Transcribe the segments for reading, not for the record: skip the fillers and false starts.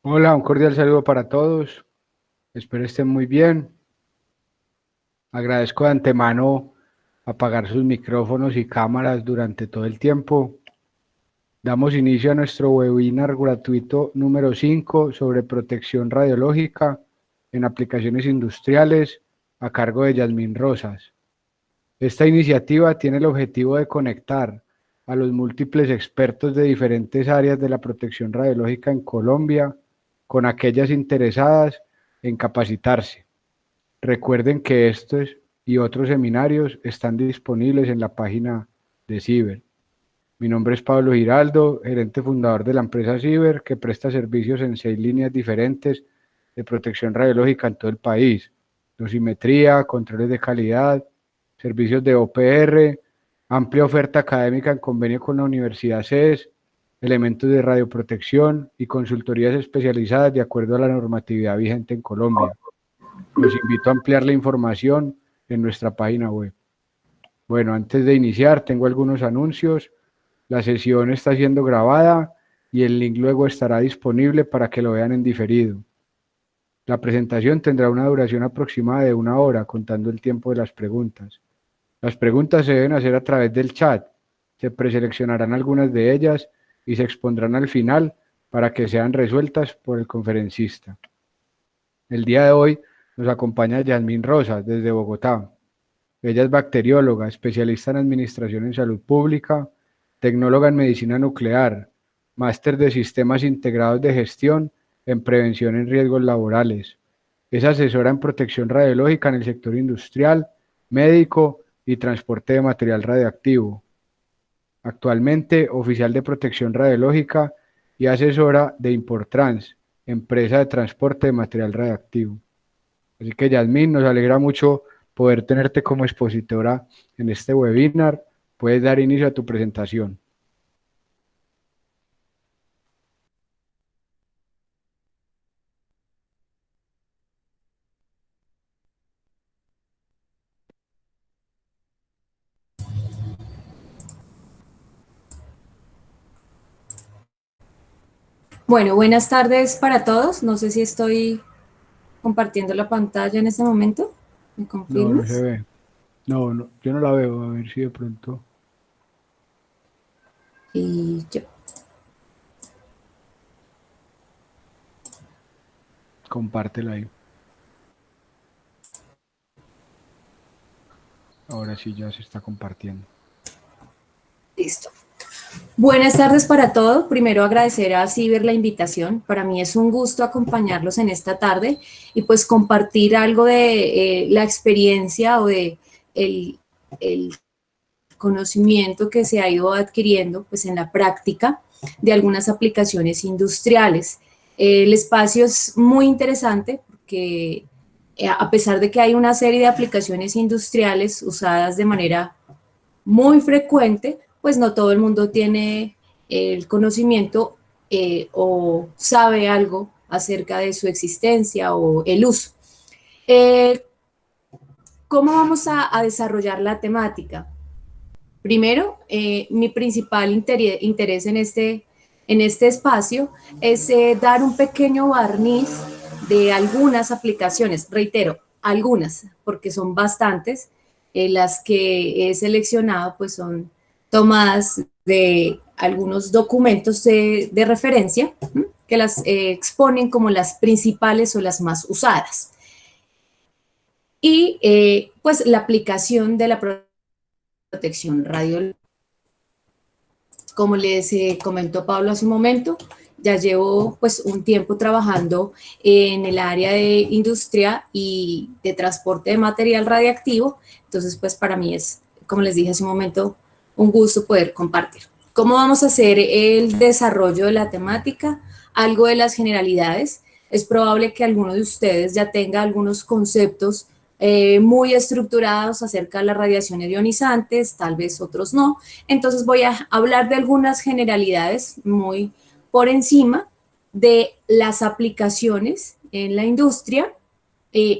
Hola, un cordial saludo para todos. Espero estén muy bien. Agradezco de antemano apagar sus micrófonos y cámaras durante todo el tiempo. Damos inicio a nuestro webinar gratuito número 5 sobre protección radiológica en aplicaciones industriales a cargo de Yasmín Rosas. Esta iniciativa tiene el objetivo de conectar a los múltiples expertos de diferentes áreas de la protección radiológica en Colombia con aquellas interesadas en capacitarse. Recuerden que estos y otros seminarios están disponibles en la página de Ciber. Mi nombre es Pablo Giraldo, gerente fundador de la empresa Ciber, que presta servicios en 6 líneas diferentes de protección radiológica en todo el país: dosimetría, controles de calidad, servicios de OPR, amplia oferta académica en convenio con la Universidad CES, elementos de radioprotección y consultorías especializadas de acuerdo a la normatividad vigente en Colombia. Los invito a ampliar la información en nuestra página web. Bueno, antes de iniciar, tengo algunos anuncios. La sesión está siendo grabada y el link luego estará disponible para que lo vean en diferido. La presentación tendrá una duración aproximada de 1 hora, contando el tiempo de las preguntas. Las preguntas se deben hacer a través del chat. Se preseleccionarán algunas de ellas y se expondrán al final para que sean resueltas por el conferencista. El día de hoy nos acompaña Yasmín Rosas desde Bogotá. Ella es bacterióloga, especialista en administración en salud pública, tecnóloga en medicina nuclear, máster de sistemas integrados de gestión en prevención en riesgos laborales. Es asesora en protección radiológica en el sector industrial, médico y transporte de material radioactivo. Actualmente oficial de protección radiológica y asesora de Importrans, empresa de transporte de material radioactivo. Así que Yasmín, nos alegra mucho poder tenerte como expositora en este webinar. Puedes dar inicio a tu presentación. Bueno, buenas tardes para todos. No sé si estoy compartiendo la pantalla en este momento. ¿Me No, no se confirmas? ve. No, no, yo no la veo. A ver si de pronto Y yo. compártela ahí. Ahora sí ya se está compartiendo. Listo. Buenas tardes para todos. Primero agradecer a Ciber la invitación. Para mí es un gusto acompañarlos en esta tarde y pues compartir algo de la experiencia o de el conocimiento que se ha ido adquiriendo pues en la práctica de algunas aplicaciones industriales. El espacio es muy interesante porque a pesar de que hay una serie de aplicaciones industriales usadas de manera muy frecuente, pues no todo el mundo tiene el conocimiento o sabe algo acerca de su existencia o el uso. Eh, ¿Cómo vamos a desarrollar la temática? Primero, mi principal interés en este espacio es dar un pequeño barniz de algunas aplicaciones, reitero, algunas, porque son bastantes, las que he seleccionado pues son tomadas de algunos documentos de referencia que las exponen como las principales o las más usadas. Y pues la aplicación de la protección radiológica. Como les comentó Pablo hace un momento, ya llevo pues un tiempo trabajando en el área de industria y de transporte de material radiactivo, entonces pues para mí es, como les dije hace un momento, un gusto poder compartir. ¿Cómo vamos a hacer el desarrollo de la temática? Algo de las generalidades. Es probable que alguno de ustedes ya tenga algunos conceptos muy estructurados acerca de las radiaciones ionizantes, tal vez otros no. Entonces voy a hablar de algunas generalidades muy por encima de las aplicaciones en la industria,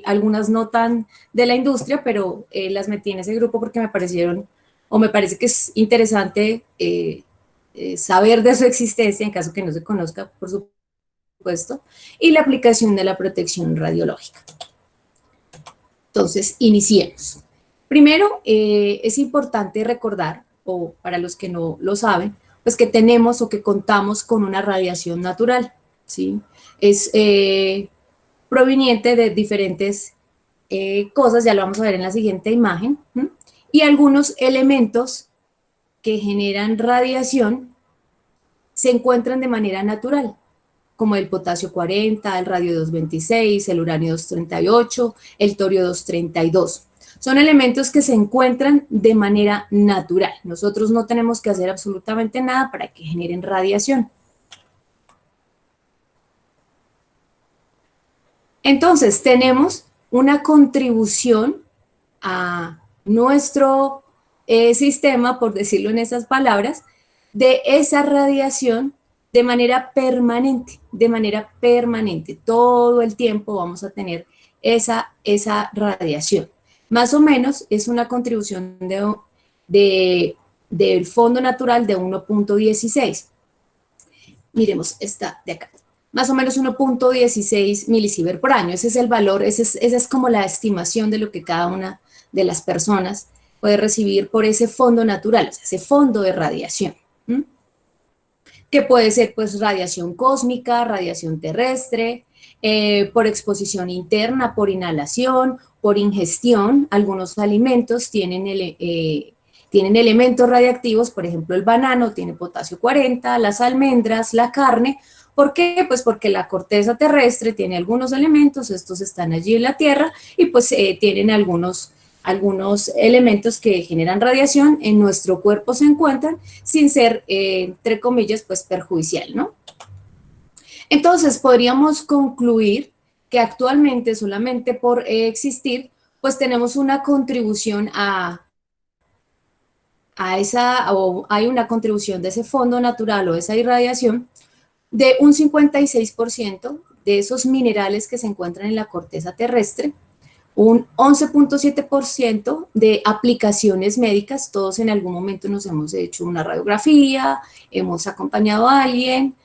algunas no tan de la industria, pero las metí en ese grupo porque me parecieron, o me parece que es interesante saber de su existencia en caso que no se conozca, por supuesto supuesto, y la aplicación de la protección radiológica. Entonces, iniciemos. Primero, es importante recordar, o para los que no lo saben, pues que tenemos o que contamos con una radiación natural, ¿sí? Es proveniente de diferentes cosas, ya lo vamos a ver en la siguiente imagen, ¿sí? Y algunos elementos que generan radiación se encuentran de manera natural, como el potasio 40, el radio 226, el uranio 238, el torio 232. Son elementos que se encuentran de manera natural. Nosotros no tenemos que hacer absolutamente nada para que generen radiación. Entonces, tenemos una contribución a nuestro sistema, por decirlo en esas palabras, de esa radiación de manera permanente. Todo el tiempo vamos a tener esa radiación. Más o menos es una contribución del fondo natural de 1.16. Miremos esta de acá. Más o menos 1.16 milisievert por año. Ese es el valor, esa es como la estimación de lo que cada una de las personas puede recibir por ese fondo natural, o sea, ese fondo de radiación. ¿Mm? Que puede ser pues radiación cósmica, radiación terrestre, por exposición interna, por inhalación, por ingestión. Algunos alimentos tienen elementos radiactivos, por ejemplo el banano tiene potasio 40, las almendras, la carne. ¿Por qué? Pues porque la corteza terrestre tiene algunos elementos, estos están allí en la Tierra y pues tienen algunos elementos que generan radiación, en nuestro cuerpo se encuentran sin ser, entre comillas, pues perjudicial, ¿no? Entonces, podríamos concluir que actualmente solamente por existir, pues tenemos una contribución o hay una contribución de ese fondo natural o esa irradiación de un 56% de esos minerales que se encuentran en la corteza terrestre, un 11.7% de aplicaciones médicas. Todos en algún momento nos hemos hecho una radiografía, hemos acompañado a alguien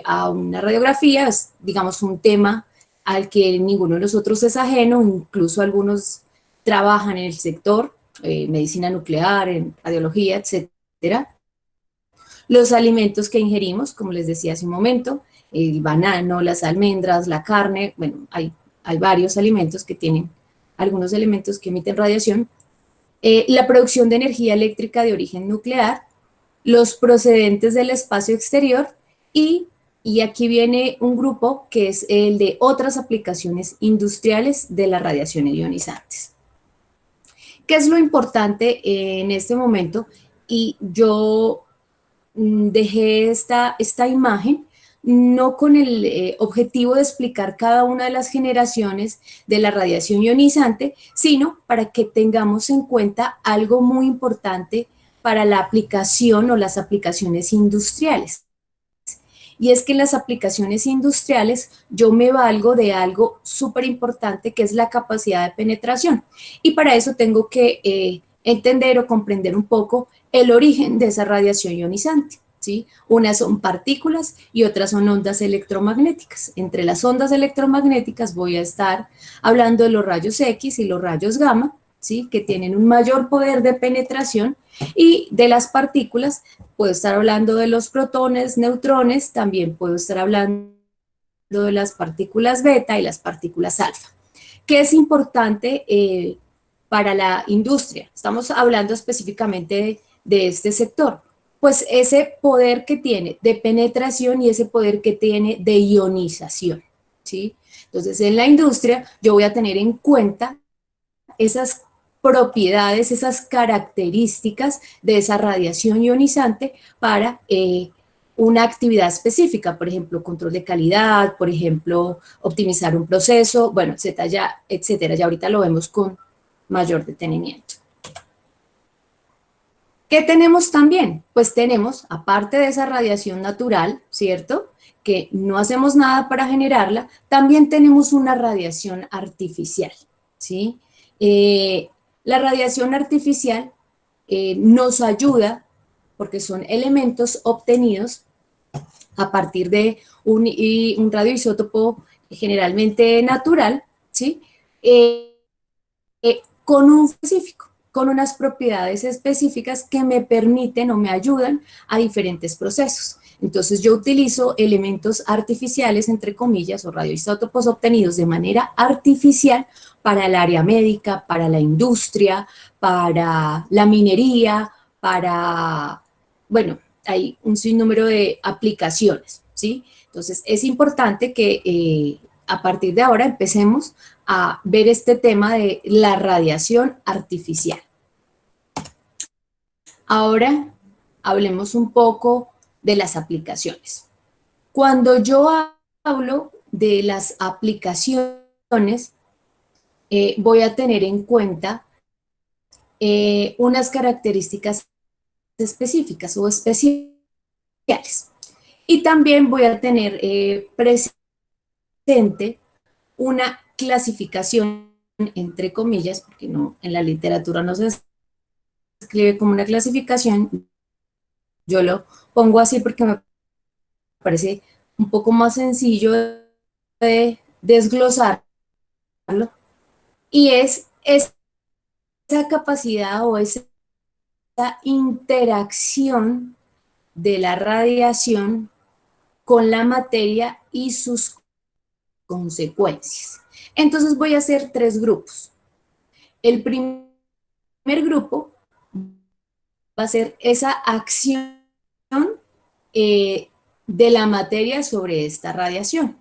a una radiografía, es, digamos, un tema al que ninguno de nosotros es ajeno, incluso algunos trabajan en el sector, medicina nuclear, en radiología, etcétera. Los alimentos que ingerimos, como les decía hace un momento, el banano, las almendras, la carne, bueno, hay varios alimentos que tienen algunos elementos que emiten radiación, la producción de energía eléctrica de origen nuclear, los procedentes del espacio exterior y aquí viene un grupo que es el de otras aplicaciones industriales de las radiaciones ionizantes. ¿Qué es lo importante en este momento? Y yo dejé esta imagen no con el objetivo de explicar cada una de las generaciones de la radiación ionizante, sino para que tengamos en cuenta algo muy importante para la aplicación o las aplicaciones industriales. Y es que en las aplicaciones industriales yo me valgo de algo súper importante que es la capacidad de penetración. Y para eso tengo que entender o comprender un poco el origen de esa radiación ionizante. ¿Sí? Unas son partículas y otras son ondas electromagnéticas. Entre las ondas electromagnéticas voy a estar hablando de los rayos X y los rayos gamma, ¿sí? Que tienen un mayor poder de penetración, y de las partículas puedo estar hablando de los protones, neutrones, también puedo estar hablando de las partículas beta y las partículas alfa. ¿Qué es importante para la industria? Estamos hablando específicamente de este sector. Pues ese poder que tiene de penetración y ese poder que tiene de ionización, ¿sí? Entonces, en la industria yo voy a tener en cuenta esas propiedades, esas características de esa radiación ionizante para una actividad específica, por ejemplo, control de calidad, por ejemplo, optimizar un proceso, bueno, etcétera. Ya ahorita lo vemos con mayor detenimiento. ¿Qué tenemos también? Pues tenemos, aparte de esa radiación natural, ¿cierto?, que no hacemos nada para generarla, también tenemos una radiación artificial, ¿sí? La radiación artificial nos ayuda porque son elementos obtenidos a partir de un radioisótopo generalmente natural, ¿sí? Con un específico, con unas propiedades específicas que me permiten o me ayudan a diferentes procesos. Entonces yo utilizo elementos artificiales, entre comillas, o radioisótopos obtenidos de manera artificial para el área médica, para la industria, para la minería, para, bueno, hay un sinnúmero de aplicaciones, ¿sí? Entonces es importante que a partir de ahora empecemos a ver este tema de la radiación artificial. Ahora hablemos un poco de las aplicaciones. Cuando yo hablo de las aplicaciones, voy a tener en cuenta unas características específicas o especiales. Y también voy a tener presente una clasificación, entre comillas, porque no, en la literatura no se escribe como una clasificación, yo lo pongo así porque me parece un poco más sencillo de desglosarlo, y es esa capacidad o esa interacción de la radiación con la materia y sus consecuencias. Entonces voy a hacer tres grupos. El primer grupo va a ser esa acción de la materia sobre esta radiación.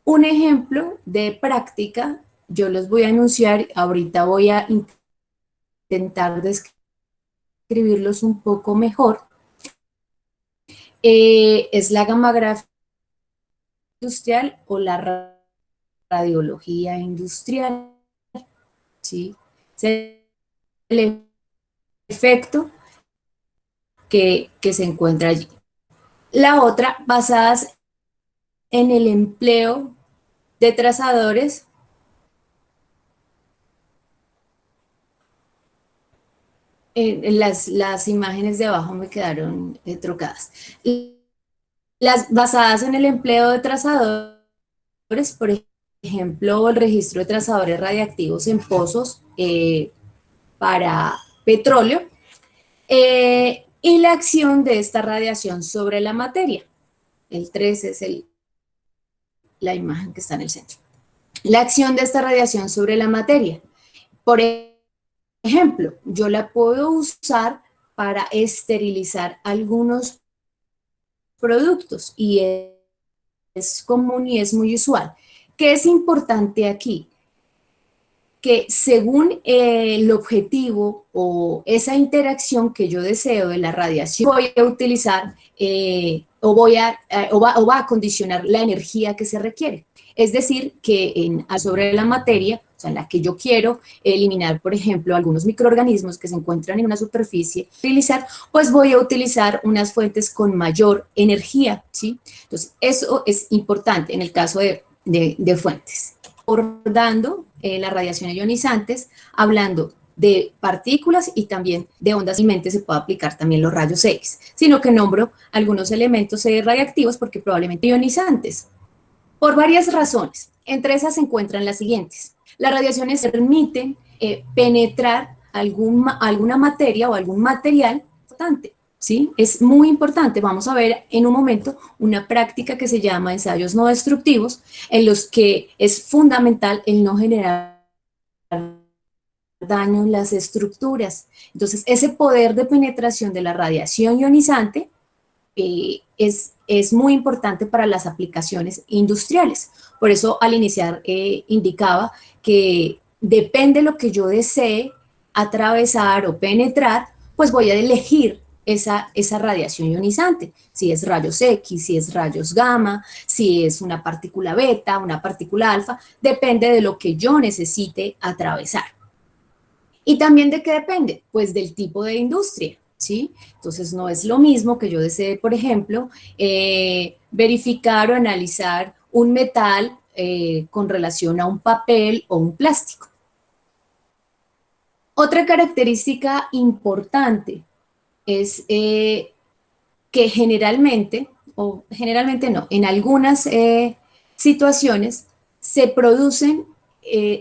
Un ejemplo de práctica, yo los voy a anunciar, ahorita voy a intentar describirlos un poco mejor, es la gammagrafía industrial o la radiología industrial, ¿sí? Es el efecto que se encuentra allí. La otra, basadas en el empleo de trazadores las imágenes de abajo me quedaron trocadas. Las basadas en el empleo de trazadores, por ejemplo, el registro de trazadores radiactivos en pozos para petróleo, y la acción de esta radiación sobre la materia. El 3 es la imagen que está en el centro. La acción de esta radiación sobre la materia. Por ejemplo, yo la puedo usar para esterilizar algunos productos y es común y es muy usual. ¿Qué es importante aquí? Que según el objetivo o esa interacción que yo deseo de la radiación, voy a utilizar o va a condicionar la energía que se requiere. Es decir, que sobre la materia, o sea, en la que yo quiero eliminar, por ejemplo, algunos microorganismos que se encuentran en una superficie, pues voy a utilizar unas fuentes con mayor energía, ¿sí? Entonces, eso es importante en el caso de fuentes. Abordando las radiaciones ionizantes, hablando de partículas y también de ondas, y se puede aplicar también los rayos X, sino que nombro algunos elementos radiactivos porque probablemente ionizantes, por varias razones. Entre esas se encuentran las siguientes. Las radiaciones permiten penetrar alguna materia o algún material importante, ¿sí? Es muy importante. Vamos a ver en un momento una práctica que se llama ensayos no destructivos, en los que es fundamental el no generar daño en las estructuras. Entonces, ese poder de penetración de la radiación ionizante es muy importante para las aplicaciones industriales. Por eso, al iniciar, indicaba que depende de lo que yo desee atravesar o penetrar, pues voy a elegir esa radiación ionizante, si es rayos X, si es rayos gamma, si es una partícula beta, una partícula alfa, depende de lo que yo necesite atravesar. ¿Y también de qué depende? Pues del tipo de industria, ¿sí? Entonces no es lo mismo que yo desee, por ejemplo, verificar o analizar un metal con relación a un papel o un plástico. Otra característica importante es que generalmente o generalmente no, en algunas situaciones se producen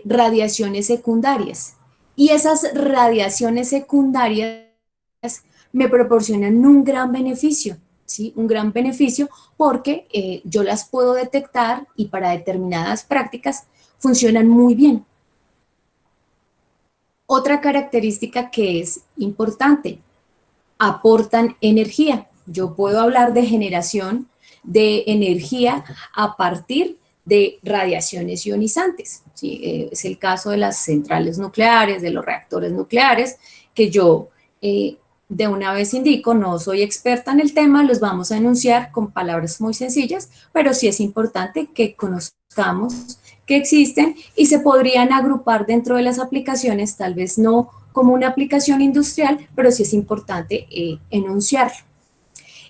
radiaciones secundarias y esas radiaciones secundarias me proporcionan un gran beneficio, ¿sí? Un gran beneficio porque yo las puedo detectar y para determinadas prácticas funcionan muy bien. Otra característica que es importante, aportan energía. Yo puedo hablar de generación de energía a partir de radiaciones ionizantes. ¿Sí? Es el caso de las centrales nucleares, de los reactores nucleares, que yo de una vez indico, no soy experta en el tema, los vamos a enunciar con palabras muy sencillas, pero sí es importante que conozcamos que existen y se podrían agrupar dentro de las aplicaciones, tal vez no como una aplicación industrial, pero sí es importante enunciarlo.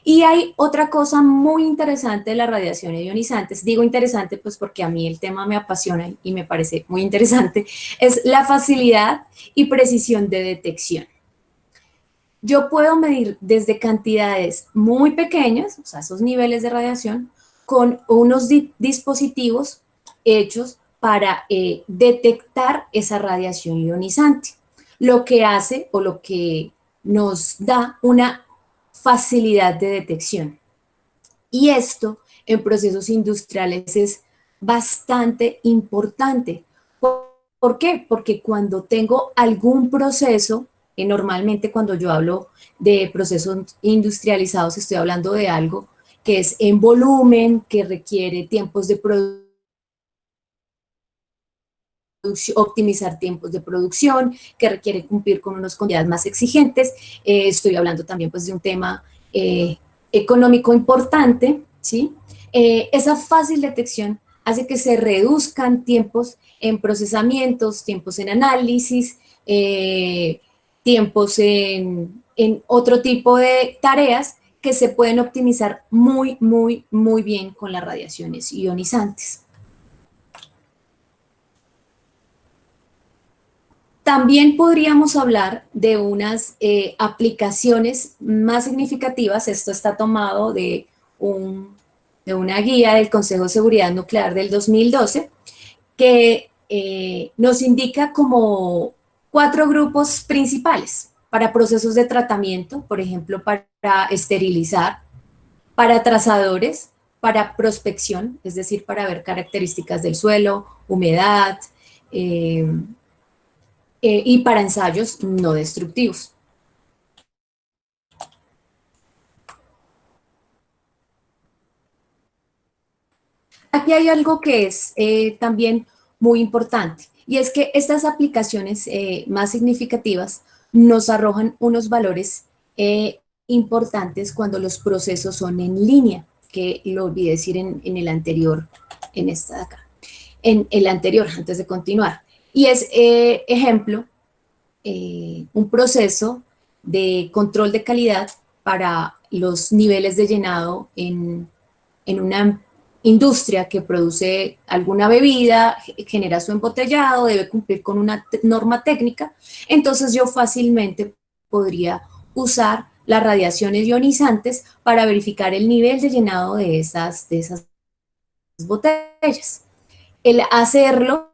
Y hay otra cosa muy interesante de las radiaciones ionizantes, digo interesante pues porque a mí el tema me apasiona y me parece muy interesante, es la facilidad y precisión de detección. Yo puedo medir desde cantidades muy pequeñas, o sea, esos niveles de radiación, con unos dispositivos hechos para detectar esa radiación ionizante, lo que hace o lo que nos da una facilidad de detección. Y esto en procesos industriales es bastante importante. ¿Por qué? Porque cuando tengo algún proceso, normalmente cuando yo hablo de procesos industrializados estoy hablando de algo que es en volumen, que requiere tiempos de producción, optimizar tiempos de producción, que requiere cumplir con unos condiciones más exigentes. Estoy hablando también pues de un tema económico importante, ¿sí? Esa fácil detección hace que se reduzcan tiempos en procesamientos, tiempos en análisis, tiempos en otro tipo de tareas que se pueden optimizar muy, muy, muy bien con las radiaciones ionizantes. También podríamos hablar de unas aplicaciones más significativas. Esto está tomado de una guía del Consejo de Seguridad Nuclear del 2012, que nos indica como 4 grupos principales para procesos de tratamiento, por ejemplo, para esterilizar, para trazadores, para prospección, es decir, para ver características del suelo, humedad, y para ensayos no destructivos. Aquí hay algo que es también muy importante, y es que estas aplicaciones más significativas nos arrojan unos valores importantes cuando los procesos son en línea, que lo olvidé decir en el anterior, en esta de acá, en el anterior, antes de continuar. Y es, ejemplo, un proceso de control de calidad para los niveles de llenado en una industria que produce alguna bebida, genera su embotellado, debe cumplir con una norma técnica, entonces yo fácilmente podría usar las radiaciones ionizantes para verificar el nivel de llenado de esas botellas. El hacerlo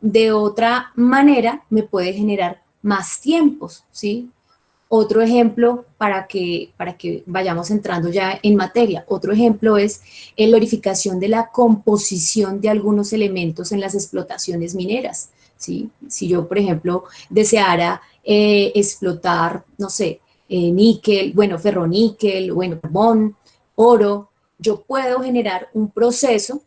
de otra manera me puede generar más tiempos, ¿sí? Otro ejemplo para que vayamos entrando ya en materia, otro ejemplo es la verificación de la composición de algunos elementos en las explotaciones mineras, ¿sí? Si yo, por ejemplo, deseara explotar, no sé, níquel, bueno, ferroníquel, bueno, carbón, oro, yo puedo generar un proceso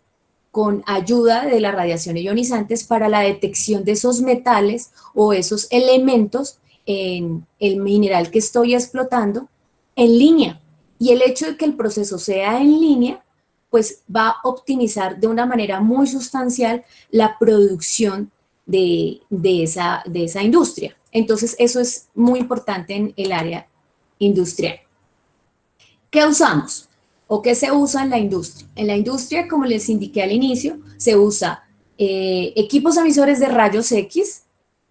con ayuda de las radiaciones ionizantes para la detección de esos metales o esos elementos en el mineral que estoy explotando en línea. Y el hecho de que el proceso sea en línea, pues va a optimizar de una manera muy sustancial la producción de esa industria. Entonces, eso es muy importante en el área industrial. ¿Qué usamos? ¿O qué se usa en la industria? En la industria, como les indiqué al inicio, se usa equipos emisores de rayos X,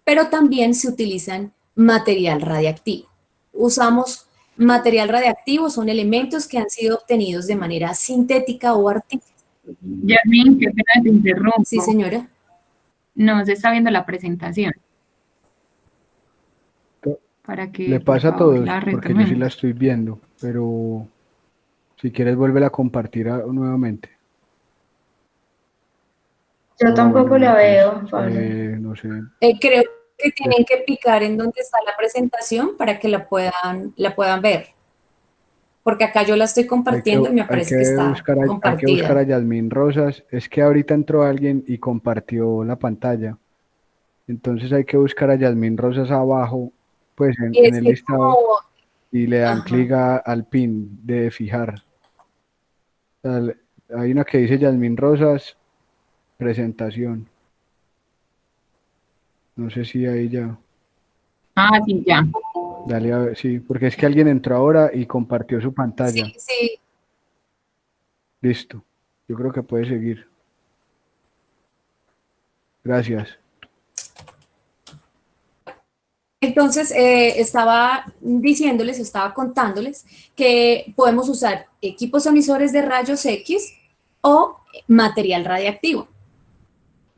pero también se utilizan material radiactivo. Usamos Material radiactivo son elementos que han sido obtenidos de manera sintética o artificial. Yasmin, qué pena te interrumpo. Sí, señora. No se está viendo la presentación. Para que, Le por pasa a favor, todos, la porque yo sí la retomemos. estoy viendo, pero si quieres vuelve a compartir nuevamente. Yo tampoco bueno, la pues, veo, Pablo. no sé. Creo que tienen que picar en donde está la presentación para que la puedan ver. Porque acá yo la estoy compartiendo y me parece que está Hay que buscar compartida. a Yasmín Rosas. Es que ahorita entró alguien y compartió la pantalla. Entonces hay que buscar a Yasmín Rosas abajo, pues Y en es el que listado, como, y le dan ajá, clic al pin de fijar. O sea, hay una que dice Yasmín Rosas, presentación. No sé si ahí ya. Ah, sí, ya. Dale a ver, sí, porque es que alguien entró ahora y compartió su sí, pantalla. sí. Listo. Yo creo que puede seguir. Gracias. Entonces, estaba contándoles que podemos usar equipos emisores de rayos X o material radiactivo.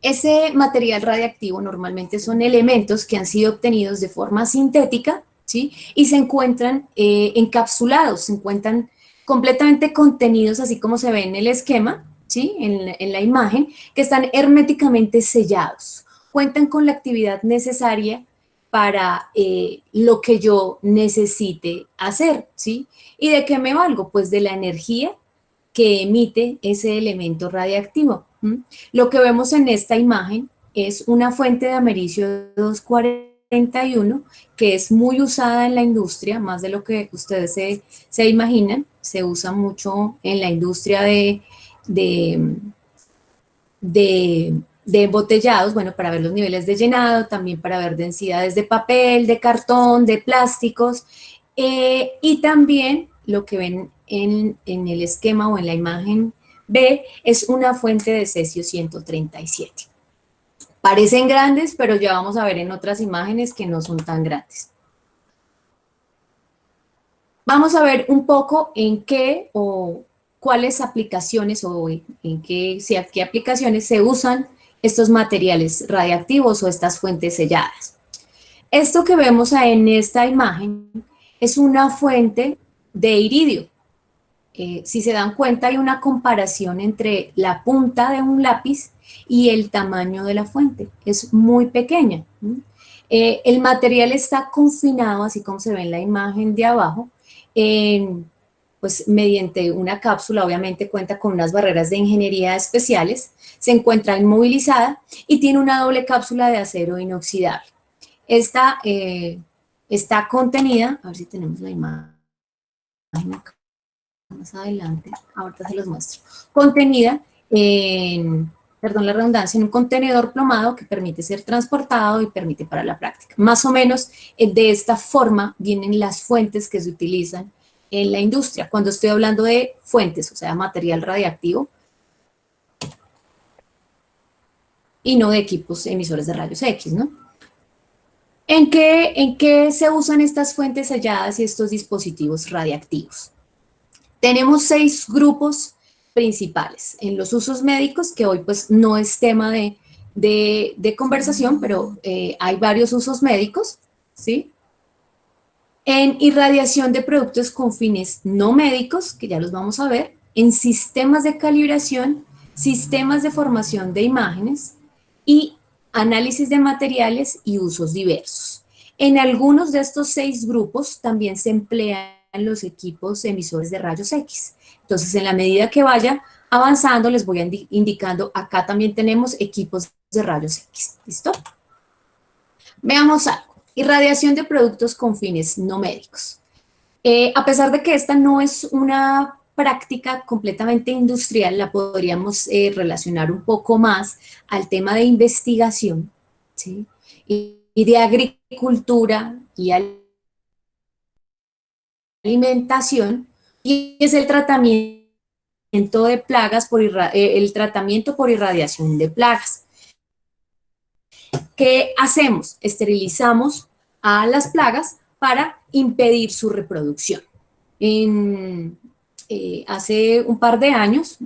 Ese material radiactivo normalmente son elementos que han sido obtenidos de forma sintética, ¿sí? Y se encuentran encapsulados, se encuentran completamente contenidos, así como se ve en el esquema, ¿sí? En la imagen, que están herméticamente sellados. Cuentan con la actividad necesaria para lo que yo necesite hacer, ¿sí? ¿Y de qué me valgo? Pues de la energía que emite ese elemento radiactivo. Lo que vemos en esta imagen es una fuente de americio 241 que es muy usada en la industria, más de lo que ustedes se imaginan. Se usa mucho en la industria de, de embotellados, bueno, para ver los niveles de llenado, también para ver densidades de papel, de cartón, de plásticos, y también lo que ven en el esquema o en la imagen B es una fuente de cesio 137. Parecen grandes, pero ya vamos a ver en otras imágenes que no son tan grandes. Vamos a ver un poco en qué o cuáles aplicaciones o en qué, si a qué aplicaciones se usan estos materiales radiactivos o estas fuentes selladas. Esto que vemos en esta imagen es una fuente de iridio. Si se dan cuenta, hay una comparación entre la punta de un lápiz y el tamaño de la fuente. Es muy pequeña. El material está confinado, así como se ve en la imagen de abajo, pues mediante una cápsula, obviamente cuenta con unas barreras de ingeniería especiales, se encuentra inmovilizada y tiene una doble cápsula de acero inoxidable. Esta está contenida, a ver si tenemos la imagen acá más adelante, ahorita se los muestro, contenida en, perdón la redundancia, en un contenedor plomado que permite ser transportado y permite para la práctica. Más o menos de esta forma vienen las fuentes que se utilizan en la industria. Cuando estoy hablando de fuentes, o sea, material radiactivo, y no de equipos emisores de rayos X, ¿no? ¿En qué se usan estas fuentes selladas y estos dispositivos radiactivos? Tenemos 6 grupos principales en los usos médicos, que hoy pues no es tema de conversación, pero hay varios usos médicos, ¿sí? En irradiación de productos con fines no médicos, que ya los vamos a ver, en sistemas de calibración, sistemas de formación de imágenes y análisis de materiales y usos diversos. En algunos de estos 6 grupos también se emplean los equipos emisores de rayos X. Entonces, en la medida que vaya avanzando, les voy indicando, acá también tenemos equipos de rayos X. ¿Listo? Veamos algo. Irradiación de productos con fines no médicos. A pesar de que esta no es una práctica completamente industrial, la podríamos relacionar un poco más al tema de investigación, ¿sí? Y de agricultura y alimentación, y es el tratamiento de plagas el tratamiento por irradiación de plagas. ¿Qué hacemos? Esterilizamos a las plagas para impedir su reproducción. Hace un par de años,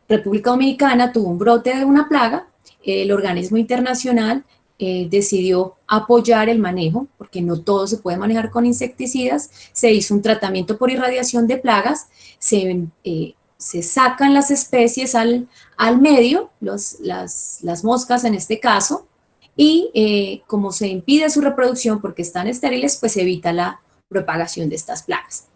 República Dominicana tuvo un brote de una plaga. El organismo internacional decidió apoyar el manejo, porque no todo se puede manejar con insecticidas. Se hizo un tratamiento por irradiación de plagas, se sacan las especies al medio, las moscas en este caso, y como se impide su reproducción porque están estériles, pues se evita la propagación de estas plagas.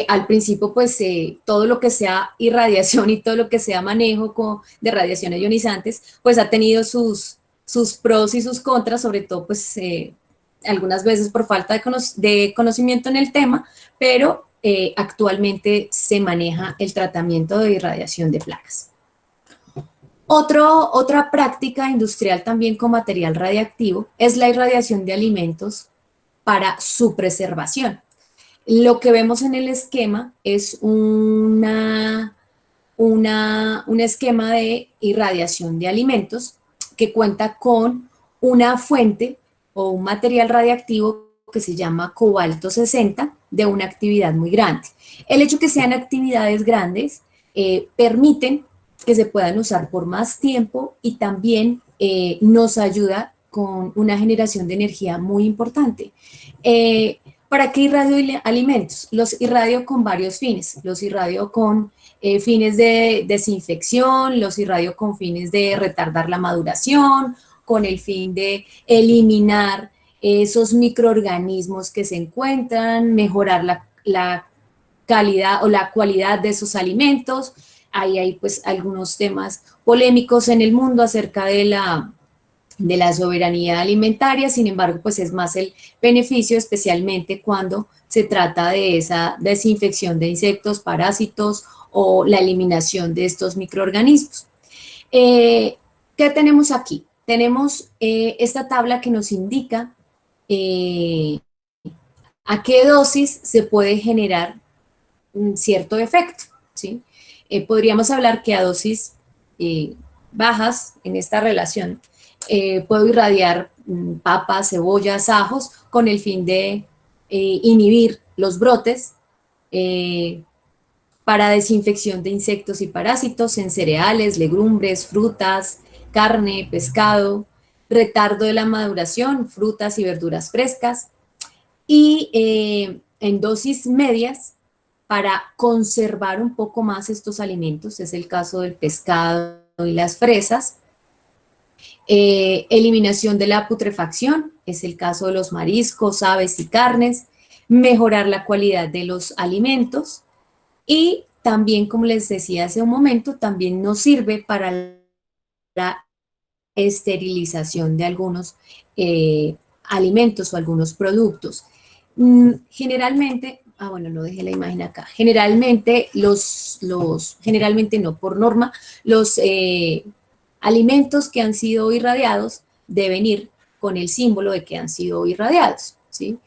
Al principio, pues todo lo que sea irradiación y todo lo que sea manejo de radiaciones ionizantes, pues ha tenido sus pros y sus contras, sobre todo pues algunas veces por falta de conocimiento en el tema, pero actualmente se maneja el tratamiento de irradiación de plagas. Otra práctica industrial también con material radiactivo es la irradiación de alimentos para su preservación. Lo que vemos en el esquema es un esquema de irradiación de alimentos que cuenta con una fuente o un material radiactivo que se llama cobalto 60 de una actividad muy grande. El hecho que sean actividades grandes permiten que se puedan usar por más tiempo y también nos ayuda con una generación de energía muy importante. ¿Para qué irradio alimentos? Los irradio con varios fines. Los irradio con fines de desinfección, los irradio con fines de retardar la maduración, con el fin de eliminar esos microorganismos que se encuentran, mejorar la calidad o la cualidad de esos alimentos. Ahí hay pues algunos temas polémicos en el mundo acerca de la soberanía alimentaria. Sin embargo, pues es más el beneficio, especialmente cuando se trata de esa desinfección de insectos, parásitos o la eliminación de estos microorganismos. ¿Qué tenemos aquí? Tenemos esta tabla que nos indica a qué dosis se puede generar un cierto efecto, ¿sí? Podríamos hablar que a dosis bajas en esta relación puedo irradiar papas, cebollas, ajos con el fin de inhibir los brotes para desinfección de insectos y parásitos en cereales, legumbres, frutas, carne, pescado, retardo de la maduración, frutas y verduras frescas, y en dosis medias para conservar un poco más estos alimentos, es el caso del pescado y las fresas. Eliminación de la putrefacción, es el caso de los mariscos, aves y carnes. Mejorar la calidad de los alimentos. Y también, como les decía hace un momento, también nos sirve para la esterilización de algunos alimentos o algunos productos. Generalmente, bueno, no dejé la imagen acá. Generalmente, generalmente no, por norma, los alimentos que han sido irradiados deben ir con el símbolo de que han sido irradiados, ¿sí?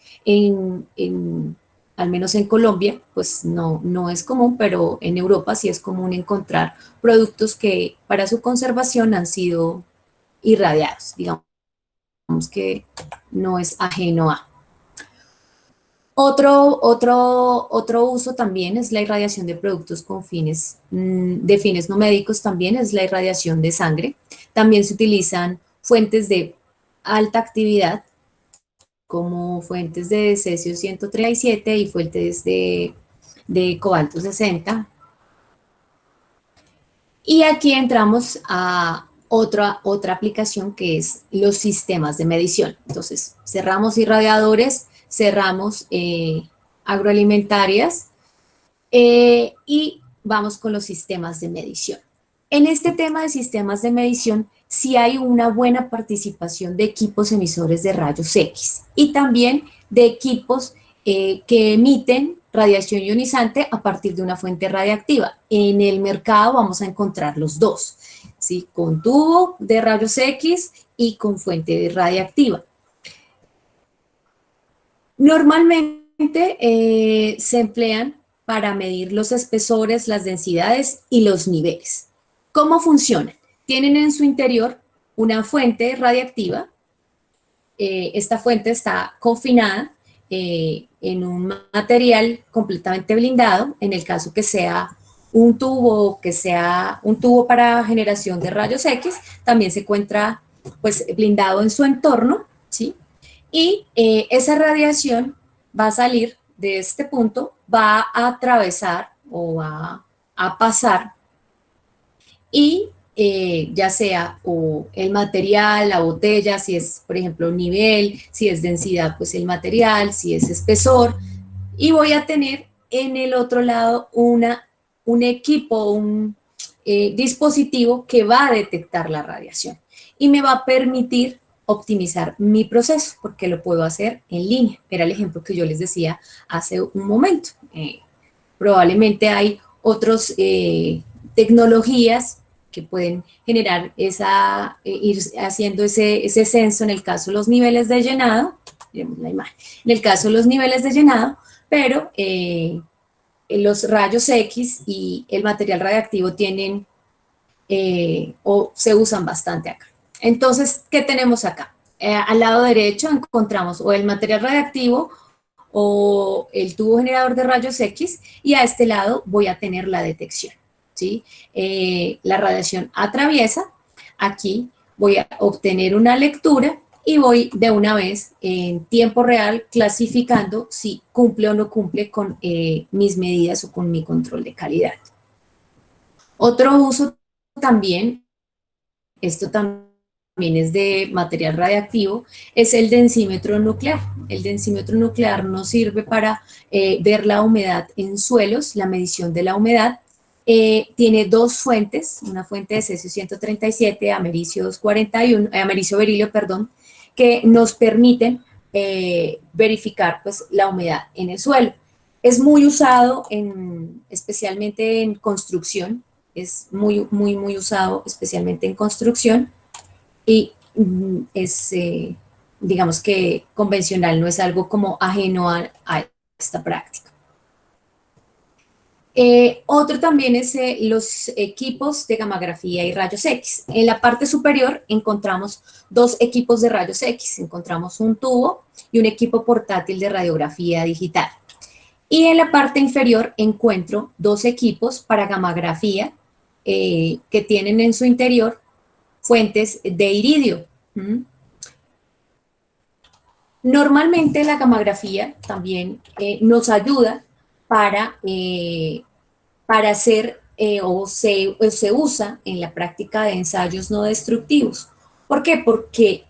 Al menos en Colombia, pues no es común, pero en Europa sí es común encontrar productos que para su conservación han sido irradiados, digamos que no es ajeno a. Otro uso también es la irradiación de productos con fines no médicos, también es la irradiación de sangre. También se utilizan fuentes de alta actividad, como fuentes de cesio 137 y fuentes de cobalto 60. Y aquí entramos a otra aplicación que es los sistemas de medición. Entonces, cerramos irradiadores, cerramos agroalimentarias y vamos con los sistemas de medición. En este tema de sistemas de medición, sí hay una buena participación de equipos emisores de rayos X y también de equipos que emiten radiación ionizante a partir de una fuente radiactiva. En el mercado vamos a encontrar los dos, ¿sí? Con tubo de rayos X y con fuente radiactiva. Normalmente se emplean para medir los espesores, las densidades y los niveles. ¿Cómo funcionan? Tienen en su interior una fuente radiactiva. Esta fuente está confinada en un material completamente blindado, en el caso que sea un tubo, para generación de rayos X, también se encuentra pues blindado en su entorno, ¿sí? Y esa radiación va a salir de este punto, va a atravesar o va a pasar y ya sea o el material, la botella, si es, por ejemplo, nivel, si es densidad, pues el material, si es espesor, y voy a tener en el otro lado un equipo, un dispositivo que va a detectar la radiación y me va a permitir optimizar mi proceso, porque lo puedo hacer en línea. Era el ejemplo que yo les decía hace un momento. Probablemente hay otras tecnologías que pueden generar ir haciendo ese censo en el caso de los niveles de llenado, miremos la imagen, en el caso de los niveles de llenado, pero los rayos X y el material radiactivo tienen o se usan bastante acá. Entonces, ¿qué tenemos acá? Al lado derecho encontramos o el material radiactivo o el tubo generador de rayos X y a este lado voy a tener la detección, ¿sí? La radiación atraviesa, aquí voy a obtener una lectura y voy de una vez en tiempo real clasificando si cumple o no cumple con mis medidas o con mi control de calidad. Otro uso también, esto también es de material radiactivo, es el densímetro nuclear. El densímetro nuclear nos sirve para ver la humedad en suelos, la medición de la humedad. Tiene dos fuentes, una fuente de cesio 137, americio 241, americio berilio, perdón, que nos permiten verificar pues, la humedad en el suelo. Es muy usado especialmente en construcción, es muy usado especialmente en construcción y es, digamos que convencional, no es algo como ajeno a esta práctica. Otro también es los equipos de gammagrafía y rayos X. En la parte superior encontramos dos equipos de rayos X, encontramos un tubo y un equipo portátil de radiografía digital. Y en la parte inferior encuentro dos equipos para gammagrafía que tienen en su interior fuentes de iridio. Normalmente la gammagrafía también nos ayuda para hacer o se usa en la práctica de ensayos no destructivos. ¿Por qué? Porque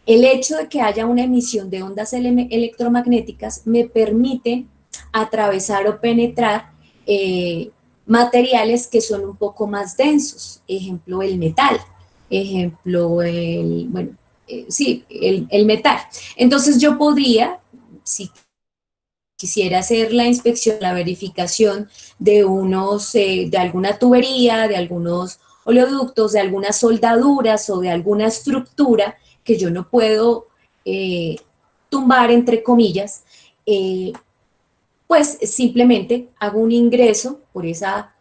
el hecho de que haya una emisión de ondas electromagnéticas me permite atravesar o penetrar materiales que son un poco más densos, ejemplo el metal, ejemplo el metal. Entonces yo podría, si quisiera hacer la inspección, la verificación de de alguna tubería, de algunos oleoductos, de algunas soldaduras o de alguna estructura que yo no puedo tumbar, entre comillas, pues simplemente hago un ingreso por esa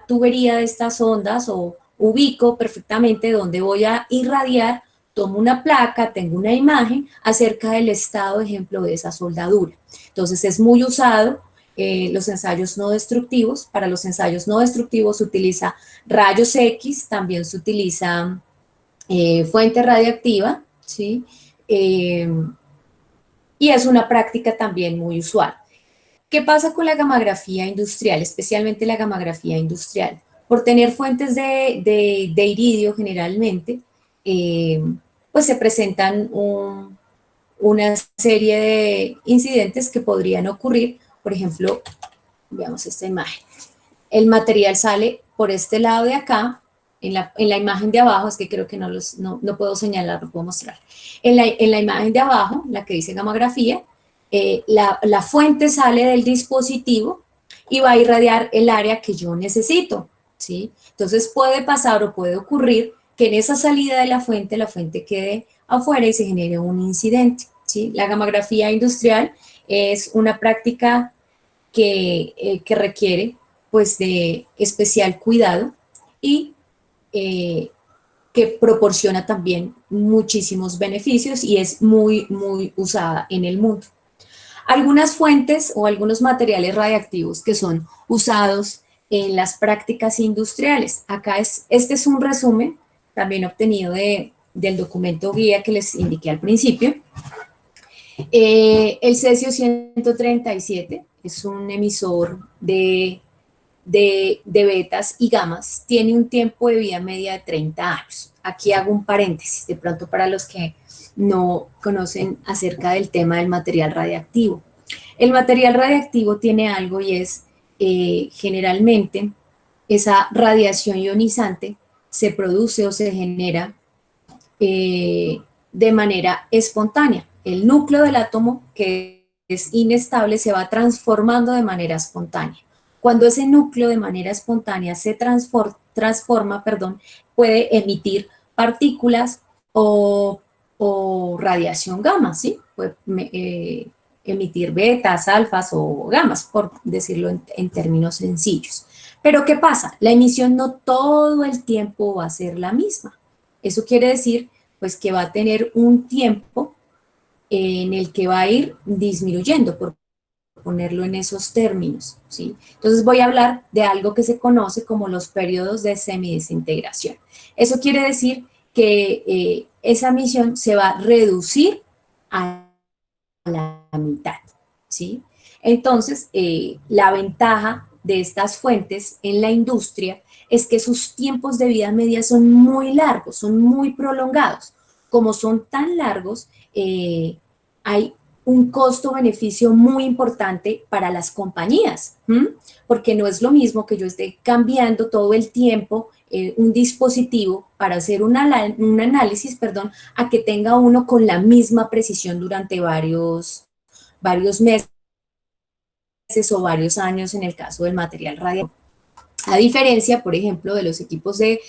tubería de estas ondas o ubico perfectamente dónde voy a irradiar, tomo una placa, tengo una imagen acerca del estado, ejemplo, de esa soldadura. Entonces es muy usado los ensayos no destructivos. Para los ensayos no destructivos se utiliza rayos X, también se utiliza fuente radiactiva, ¿sí? Y es una práctica también muy usual. ¿Qué pasa con la gammagrafía industrial, especialmente la gammagrafía industrial? Por tener fuentes de iridio generalmente, pues se presentan una serie de incidentes que podrían ocurrir. Por ejemplo, veamos esta imagen. El material sale por este lado de acá, en la imagen de abajo, es que creo que no puedo señalar, no puedo mostrar. En la imagen de abajo, la que dice gammagrafía, la fuente sale del dispositivo y va a irradiar el área que yo necesito, ¿sí? Entonces puede pasar o puede ocurrir que en esa salida de la fuente quede afuera y se genere un incidente, ¿sí? La gammagrafía industrial es una práctica que requiere pues de especial cuidado y que proporciona también muchísimos beneficios y es muy usada en el mundo. Algunas fuentes o algunos materiales radiactivos que son usados en las prácticas industriales. Acá este es un resumen también obtenido del documento guía que les indiqué al principio. El cesio 137 es un emisor de betas y gamas, tiene un tiempo de vida media de 30 años. Aquí hago un paréntesis, de pronto para los que no conocen acerca del tema del material radiactivo. El material radiactivo tiene algo y es generalmente esa radiación ionizante se produce o se genera de manera espontánea. El núcleo del átomo, que es inestable, se va transformando de manera espontánea. Cuando ese núcleo de manera espontánea se transforma, puede emitir partículas o radiación gamma, ¿sí? Puede emitir betas, alfas o gamas, por decirlo en términos sencillos. Pero ¿qué pasa? La emisión no todo el tiempo va a ser la misma. Eso quiere decir, pues, que va a tener un tiempo en el que va a ir disminuyendo, por ponerlo en esos términos, ¿sí? Entonces voy a hablar de algo que se conoce como los periodos de semidesintegración. Eso quiere decir que esa emisión se va a reducir a la mitad, ¿sí? Entonces, la ventaja de estas fuentes en la industria es que sus tiempos de vida media son muy largos, son muy prolongados. Como son tan largos, hay un costo-beneficio muy importante para las compañías, porque no es lo mismo que yo esté cambiando todo el tiempo un dispositivo para hacer un análisis, a que tenga uno con la misma precisión durante varios meses o varios años en el caso del material radiactivo. A diferencia, por ejemplo, de los equipos de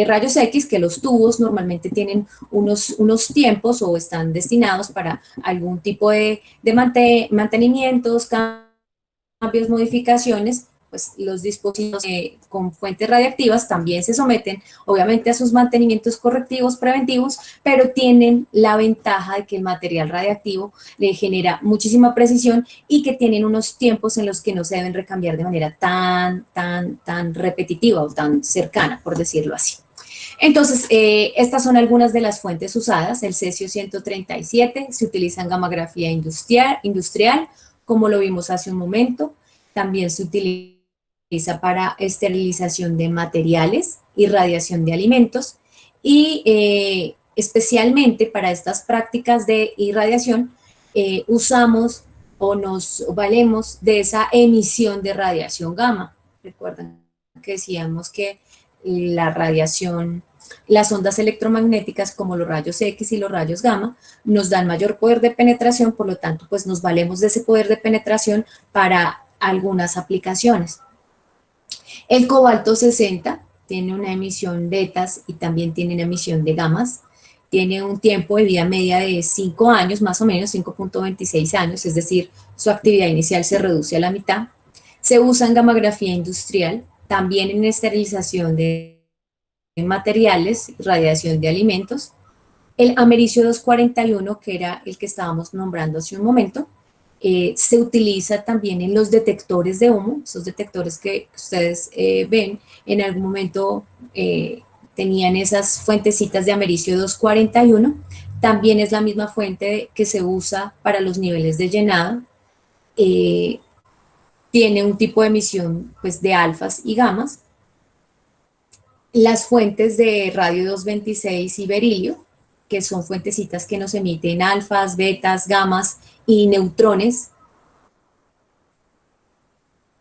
rayos X, que los tubos normalmente tienen unos tiempos o están destinados para algún tipo de mantenimientos, cambios, modificaciones, pues los dispositivos con fuentes radiactivas también se someten, obviamente, a sus mantenimientos correctivos, preventivos, pero tienen la ventaja de que el material radiactivo le genera muchísima precisión y que tienen unos tiempos en los que no se deben recambiar de manera tan repetitiva o tan cercana, por decirlo así. Entonces, estas son algunas de las fuentes usadas. El cesio 137 se utiliza en gamografía industrial, como lo vimos hace un momento. También se utiliza para esterilización de materiales y radiación de alimentos. Y especialmente para estas prácticas de irradiación, usamos o nos valemos de esa emisión de radiación gamma. Recuerden que decíamos que la radiación, las ondas electromagnéticas como los rayos X y los rayos gamma nos dan mayor poder de penetración, por lo tanto, pues nos valemos de ese poder de penetración para algunas aplicaciones. El cobalto 60 tiene una emisión betas y también tiene una emisión de gamas. Tiene un tiempo de vida media de 5 años, más o menos 5.26 años, es decir, su actividad inicial se reduce a la mitad. Se usa en gamografía industrial, también en esterilización de materiales, radiación de alimentos. El americio 241, que era el que estábamos nombrando hace un momento, se utiliza también en los detectores de humo, esos detectores que ustedes ven, en algún momento tenían esas fuentecitas de americio 241, también es la misma fuente que se usa para los niveles de llenado, tiene un tipo de emisión, pues, de alfas y gamas. Las fuentes de radio 226 y berilio, que son fuentecitas que nos emiten alfas, betas, gamas y neutrones,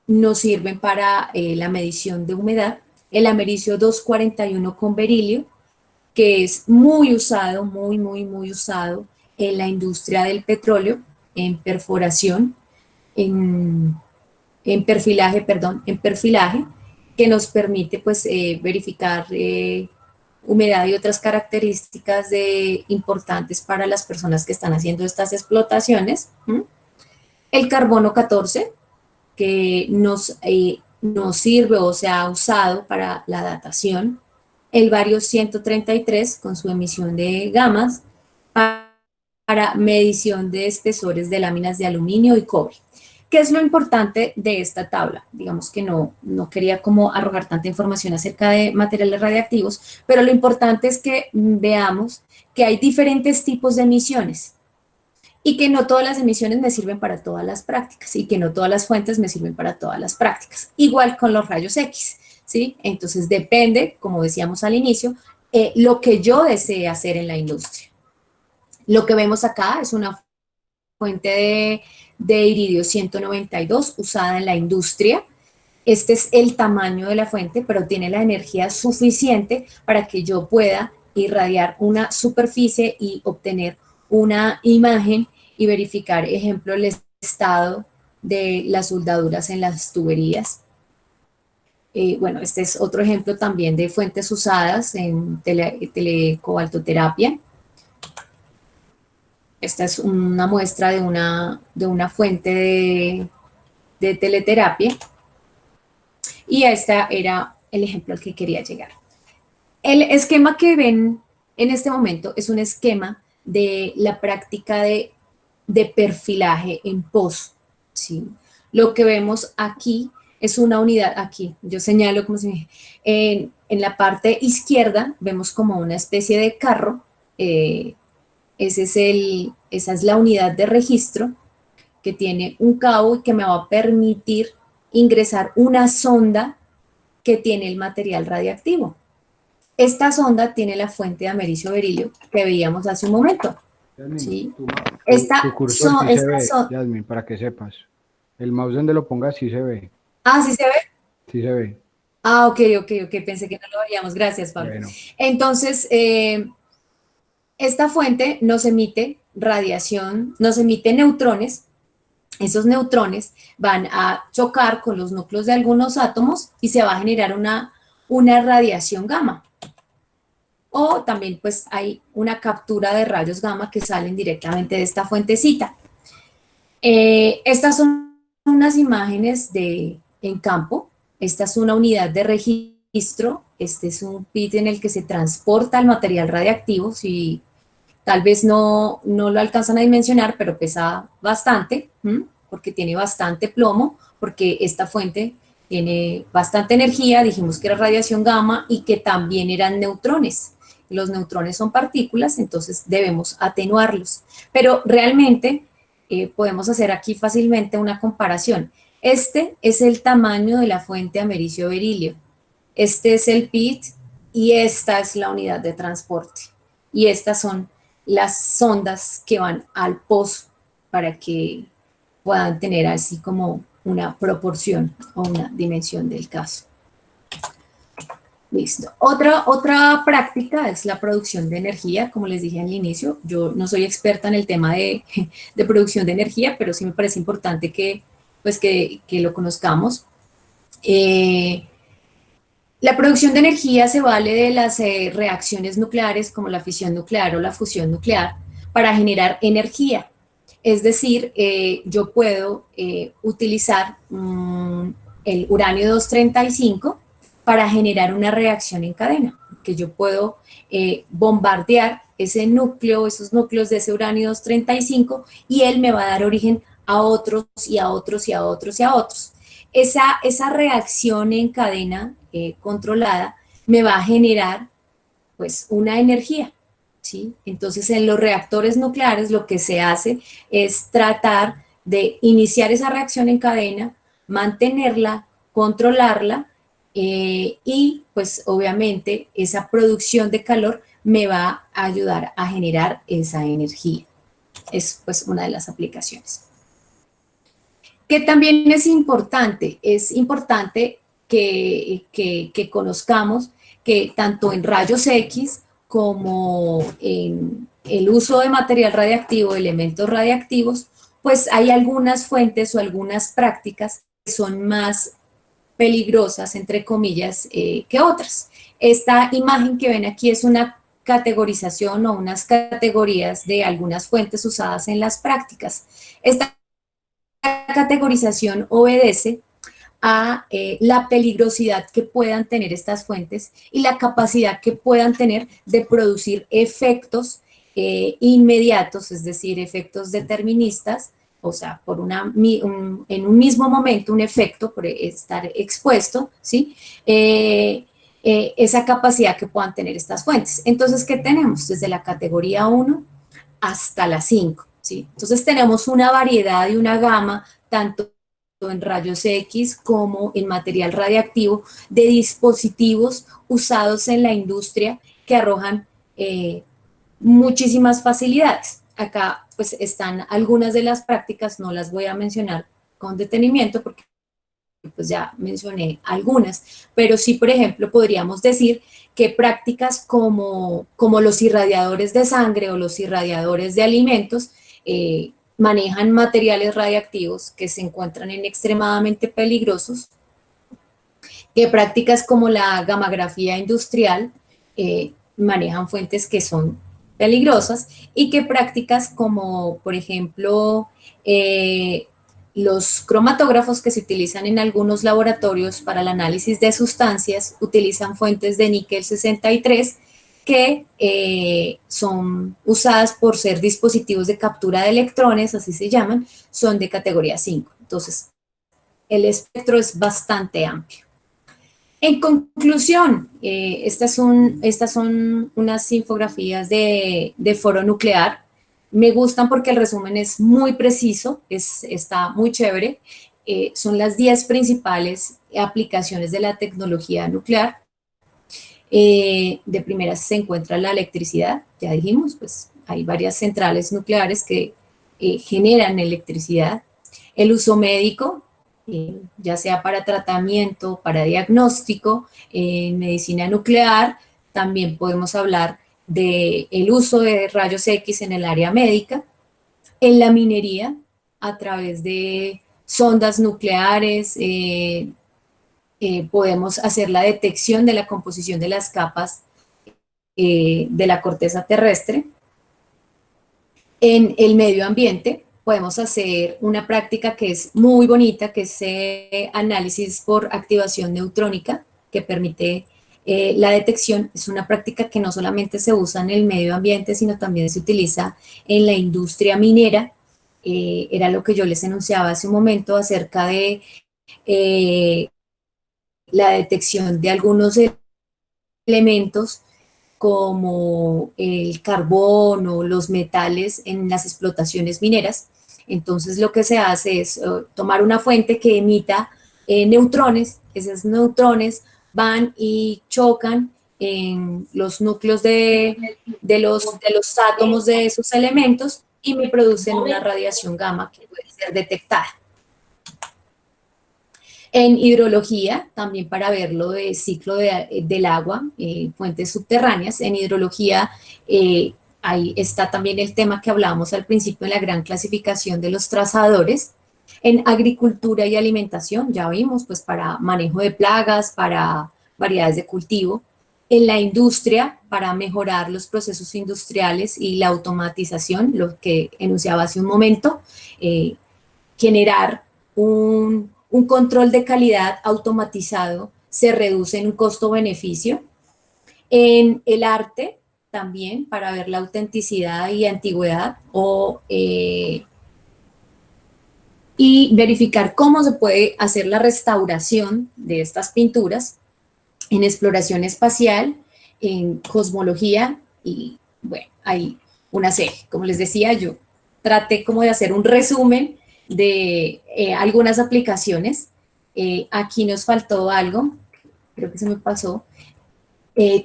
nos sirven para la medición de humedad. El americio 241 con berilio, que es muy usado, muy usado en la industria del petróleo, en perforación, en perfilaje, que nos permite, pues, verificar humedad y otras características importantes para las personas que están haciendo estas explotaciones. El carbono 14, que nos sirve o se ha usado para la datación. El bario 133, con su emisión de gamas, para para medición de espesores de láminas de aluminio y cobre. ¿Qué es lo importante de esta tabla? Digamos que no quería como arrojar tanta información acerca de materiales radiactivos, pero lo importante es que veamos que hay diferentes tipos de emisiones y que no todas las emisiones me sirven para todas las prácticas y que no todas las fuentes me sirven para todas las prácticas. Igual con los rayos X, ¿sí? Entonces depende, como decíamos al inicio, lo que yo desee hacer en la industria. Lo que vemos acá es una fuente de iridio 192 usada en la industria. Este es el tamaño de la fuente, pero tiene la energía suficiente para que yo pueda irradiar una superficie y obtener una imagen y verificar, ejemplo, el estado de las soldaduras en las tuberías. Bueno, este es otro ejemplo también de fuentes usadas en telecobaltoterapia. Esta es una muestra de una fuente de teleterapia. Y este era el ejemplo al que quería llegar. El esquema que ven en este momento es un esquema de la práctica de perfilaje en pozo, ¿sí? Lo que vemos aquí es una unidad, aquí yo señalo como si en la parte izquierda vemos como una especie de carro, esa es la unidad de registro que tiene un cabo y que me va a permitir ingresar una sonda que tiene el material radiactivo. Esta sonda tiene la fuente de americio berilio que veíamos hace un momento. Yasmin, ¿Sí? tu cursor sí se ve, Yasmin, para que sepas. El mouse donde lo pongas sí se ve. Ah, ¿sí se ve? Sí se ve. Ah, ok, pensé que no lo veíamos. Gracias, Pablo. Bueno. Entonces, esta fuente nos emite radiación, nos emite neutrones. Esos neutrones van a chocar con los núcleos de algunos átomos y se va a generar una radiación gamma. O también pues hay una captura de rayos gamma que salen directamente de esta fuentecita. Estas son unas imágenes en campo. Esta es una unidad de registro. Este es un pit en el que se transporta el material radiactivo. Si tal vez no lo alcanzan a dimensionar, pero pesa bastante, porque tiene bastante plomo, porque esta fuente tiene bastante energía. Dijimos que era radiación gamma y que también eran neutrones. Los neutrones son partículas, entonces debemos atenuarlos. Pero realmente podemos hacer aquí fácilmente una comparación. Este es el tamaño de la fuente americio berilio. Este es el pit y esta es la unidad de transporte. Y estas son las sondas que van al pozo para que puedan tener así como una proporción o una dimensión del caso. Listo. Otra práctica es la producción de energía, como les dije al inicio. Yo no soy experta en el tema de producción de energía, pero sí me parece importante que lo conozcamos. La producción de energía se vale de las reacciones nucleares, como la fisión nuclear o la fusión nuclear, para generar energía. Es decir, yo puedo utilizar el uranio 235 para generar una reacción en cadena, que yo puedo bombardear ese núcleo, esos núcleos de ese uranio 235 y él me va a dar origen a otros y a otros y a otros y a otros. Esa reacción en cadena controlada me va a generar pues una energía, ¿sí? Entonces en los reactores nucleares lo que se hace es tratar de iniciar esa reacción en cadena, mantenerla, controlarla, y pues obviamente esa producción de calor me va a ayudar a generar esa energía. Es pues una de las aplicaciones. Que también es importante que conozcamos que tanto en rayos X como en el uso de material radiactivo, elementos radiactivos, pues hay algunas fuentes o algunas prácticas que son más peligrosas, entre comillas, que otras. Esta imagen que ven aquí es una categorización o unas categorías de algunas fuentes usadas en las prácticas. Esta categorización obedece a la peligrosidad que puedan tener estas fuentes y la capacidad que puedan tener de producir efectos inmediatos, es decir, efectos deterministas, o sea, en un mismo momento un efecto por estar expuesto, ¿sí? Esa capacidad que puedan tener estas fuentes. Entonces, ¿qué tenemos? Desde la categoría 1 hasta la 5, ¿sí? Entonces tenemos una variedad y una gama, tanto en rayos X como en material radiactivo, de dispositivos usados en la industria que arrojan muchísimas facilidades. Acá pues están algunas de las prácticas, no las voy a mencionar con detenimiento porque pues ya mencioné algunas, pero sí, por ejemplo, podríamos decir que prácticas como los irradiadores de sangre o los irradiadores de alimentos manejan materiales radiactivos que se encuentran en extremadamente peligrosos, que prácticas como la gammagrafía industrial manejan fuentes que son peligrosas y que prácticas como, por ejemplo, los cromatógrafos que se utilizan en algunos laboratorios para el análisis de sustancias utilizan fuentes de níquel 63 que son usadas por ser dispositivos de captura de electrones, así se llaman, son de categoría 5. Entonces, el espectro es bastante amplio. En conclusión, estas son unas infografías de foro nuclear. Me gustan porque el resumen es muy preciso, está muy chévere. Son las 10 principales aplicaciones de la tecnología nuclear. De primera se encuentra la electricidad, ya dijimos, pues hay varias centrales nucleares que generan electricidad. El uso médico, ya sea para tratamiento, para diagnóstico, en medicina nuclear, también podemos hablar del uso de rayos X en el área médica, en la minería, a través de sondas nucleares, podemos hacer la detección de la composición de las capas de la corteza terrestre. En el medio ambiente podemos hacer una práctica que es muy bonita, que es análisis por activación neutrónica, que permite la detección. Es una práctica que no solamente se usa en el medio ambiente, sino también se utiliza en la industria minera. Era lo que yo les enunciaba hace un momento acerca de la detección de algunos elementos como el carbón o los metales en las explotaciones mineras. Entonces lo que se hace es tomar una fuente que emita neutrones, esos neutrones van y chocan en los núcleos de los átomos de esos elementos y me producen una radiación gamma que puede ser detectada. En hidrología, también para verlo de ciclo del agua, fuentes subterráneas. En hidrología, ahí está también el tema que hablábamos al principio en la gran clasificación de los trazadores. En agricultura y alimentación, ya vimos, pues para manejo de plagas, para variedades de cultivo. En la industria, para mejorar los procesos industriales y la automatización, lo que enunciaba hace un momento, generar un control de calidad automatizado se reduce en un costo-beneficio. En el arte, también, para ver la autenticidad y antigüedad y verificar cómo se puede hacer la restauración de estas pinturas. En exploración espacial, en cosmología y, bueno, hay una serie. Como les decía, yo traté como de hacer un resumen de algunas aplicaciones. Aquí nos faltó algo, creo que se me pasó.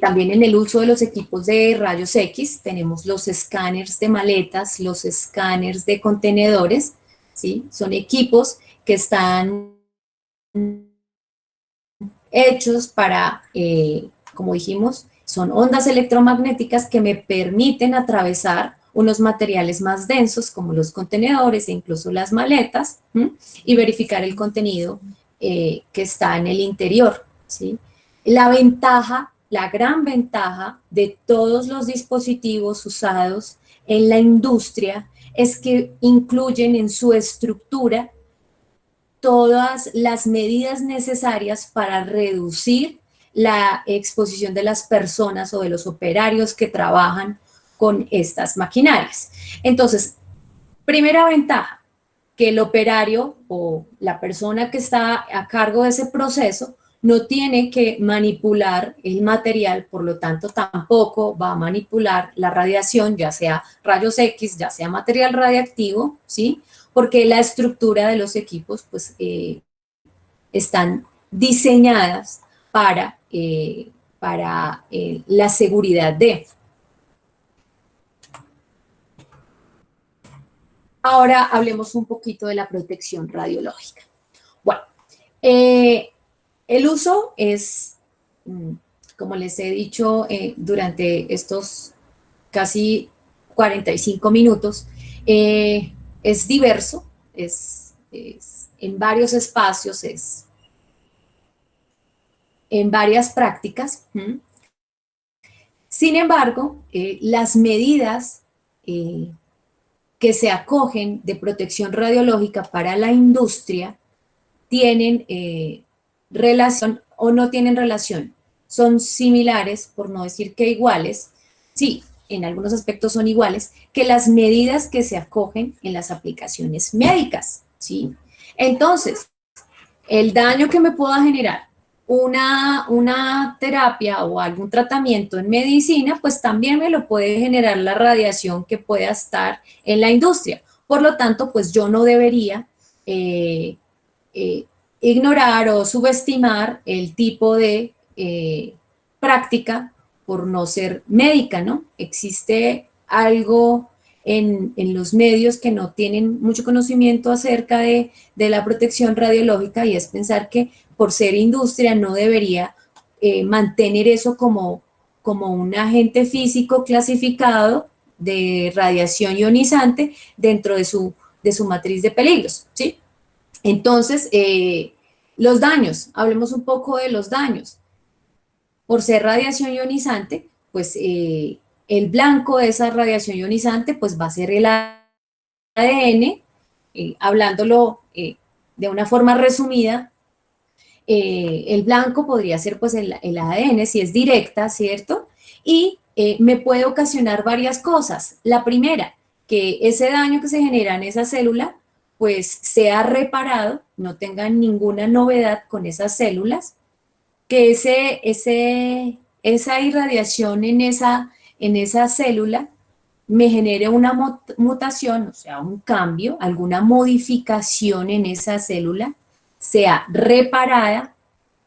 También en el uso de los equipos de rayos X tenemos los escáneres de maletas, los escáneres de contenedores, ¿sí? Son equipos que están hechos para, como dijimos, son ondas electromagnéticas que me permiten atravesar unos materiales más densos como los contenedores e incluso las maletas, y verificar el contenido que está en el interior, ¿sí? La ventaja, la gran ventaja de todos los dispositivos usados en la industria es que incluyen en su estructura todas las medidas necesarias para reducir la exposición de las personas o de los operarios que trabajan con estas maquinarias. Entonces, primera ventaja, que el operario o la persona que está a cargo de ese proceso no tiene que manipular el material, por lo tanto tampoco va a manipular la radiación, ya sea rayos X, ya sea material radiactivo, ¿sí? Porque la estructura de los equipos pues están diseñadas para la seguridad de. Ahora hablemos un poquito de la protección radiológica. Bueno, el uso es, como les he dicho durante estos casi 45 minutos, es diverso, es en varios espacios, es en varias prácticas. Sin embargo, las medidas que se acogen de protección radiológica para la industria tienen relación o no tienen relación. Son similares, por no decir que iguales, sí, en algunos aspectos son iguales, que las medidas que se acogen en las aplicaciones médicas, ¿sí? Entonces, el daño que me pueda generar una terapia o algún tratamiento en medicina, pues también me lo puede generar la radiación que pueda estar en la industria. Por lo tanto, pues yo no debería ignorar o subestimar el tipo de práctica por no ser médica, ¿no? Existe algo en los medios que no tienen mucho conocimiento acerca de la protección radiológica y es pensar que por ser industria no debería mantener eso como un agente físico clasificado de radiación ionizante dentro de su matriz de peligros, ¿sí? Entonces, los daños, hablemos un poco de los daños. Por ser radiación ionizante, pues el blanco de esa radiación ionizante pues va a ser el ADN, hablándolo de una forma resumida, el blanco podría ser pues el ADN si es directa, ¿cierto? Y me puede ocasionar varias cosas. La primera, que ese daño que se genera en esa célula pues sea reparado, no tenga ninguna novedad con esas células, que esa irradiación en esa célula me genere una mutación, o sea, un cambio, alguna modificación en esa célula, sea reparada,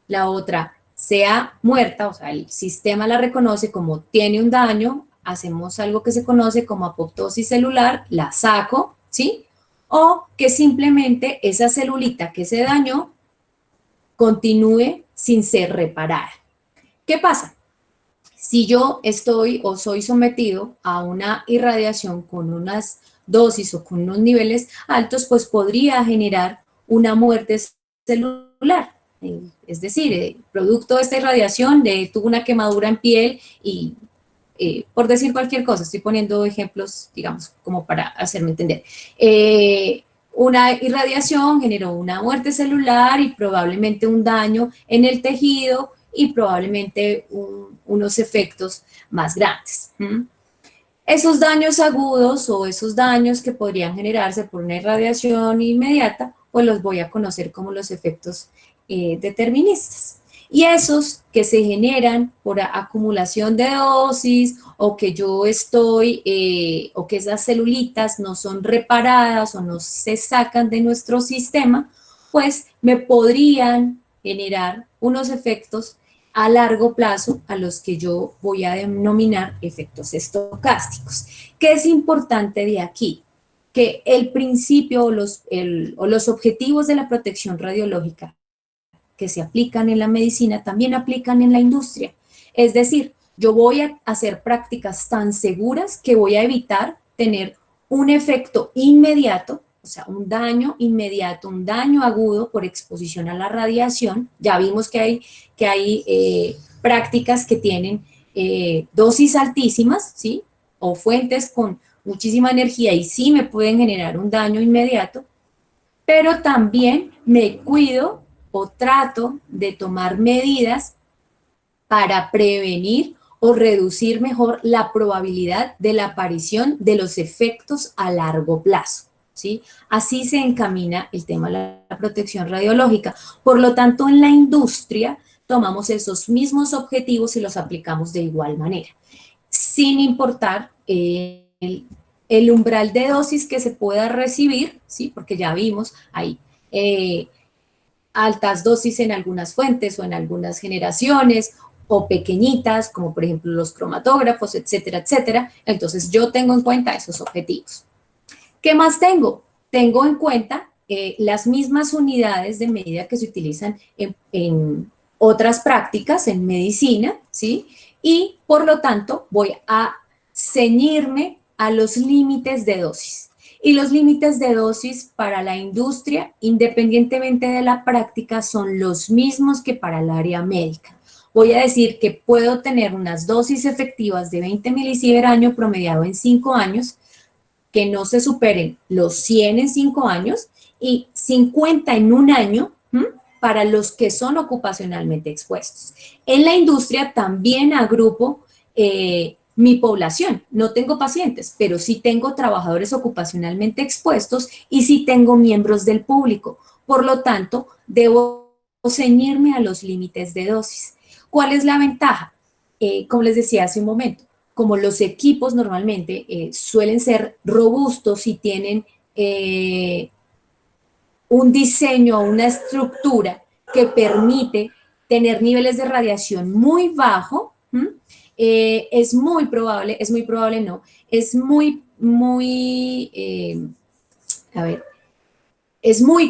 la otra sea muerta, o sea, el sistema la reconoce como tiene un daño, hacemos algo que se conoce como apoptosis celular, la saco, ¿sí? O que simplemente esa celulita que se dañó continúe sin ser reparada. ¿Qué pasa? Si yo estoy o soy sometido a una irradiación con unas dosis o con unos niveles altos, pues podría generar una muerte celular. Es decir, producto de esta irradiación, tuvo una quemadura en piel y, por decir cualquier cosa, estoy poniendo ejemplos, digamos, como para hacerme entender. Una irradiación generó una muerte celular y probablemente un daño en el tejido y probablemente unos efectos más grandes. Esos daños agudos o esos daños que podrían generarse por una irradiación inmediata, pues los voy a conocer como los efectos deterministas. Y esos que se generan por acumulación de dosis o que yo estoy, o que esas celulitas no son reparadas o no se sacan de nuestro sistema, pues me podrían generar unos efectos a largo plazo a los que yo voy a denominar efectos estocásticos. ¿Qué es importante de aquí? Que el principio o los objetivos de la protección radiológica que se aplican en la medicina también aplican en la industria. Es decir, yo voy a hacer prácticas tan seguras que voy a evitar tener un efecto inmediato, o sea, un daño inmediato, un daño agudo por exposición a la radiación. Ya vimos que hay prácticas que tienen dosis altísimas, ¿sí? O fuentes con muchísima energía y sí me pueden generar un daño inmediato, pero también me cuido o trato de tomar medidas para prevenir o reducir mejor la probabilidad de la aparición de los efectos a largo plazo, ¿sí? Así se encamina el tema de la protección radiológica. Por lo tanto, en la industria tomamos esos mismos objetivos y los aplicamos de igual manera, sin importar el umbral de dosis que se pueda recibir, ¿sí? Porque ya vimos ahí altas dosis en algunas fuentes o en algunas generaciones, o pequeñitas, como por ejemplo los cromatógrafos, etcétera, etcétera. Entonces yo tengo en cuenta esos objetivos. ¿Qué más tengo? Tengo en cuenta las mismas unidades de medida que se utilizan en otras prácticas, en medicina, ¿sí? Y por lo tanto voy a ceñirme a los límites de dosis. Y los límites de dosis para la industria, independientemente de la práctica, son los mismos que para el área médica. Voy a decir que puedo tener unas dosis efectivas de 20 milisievert año promediado en 5 años, que no se superen los 100 en 5 años y 50 en un año para los que son ocupacionalmente expuestos. En la industria también agrupo mi población. No tengo pacientes, pero sí tengo trabajadores ocupacionalmente expuestos y sí tengo miembros del público. Por lo tanto, debo ceñirme a los límites de dosis. ¿Cuál es la ventaja? Como les decía hace un momento, como los equipos normalmente suelen ser robustos y tienen un diseño, una estructura que permite tener niveles de radiación muy bajo, es muy probable no, es muy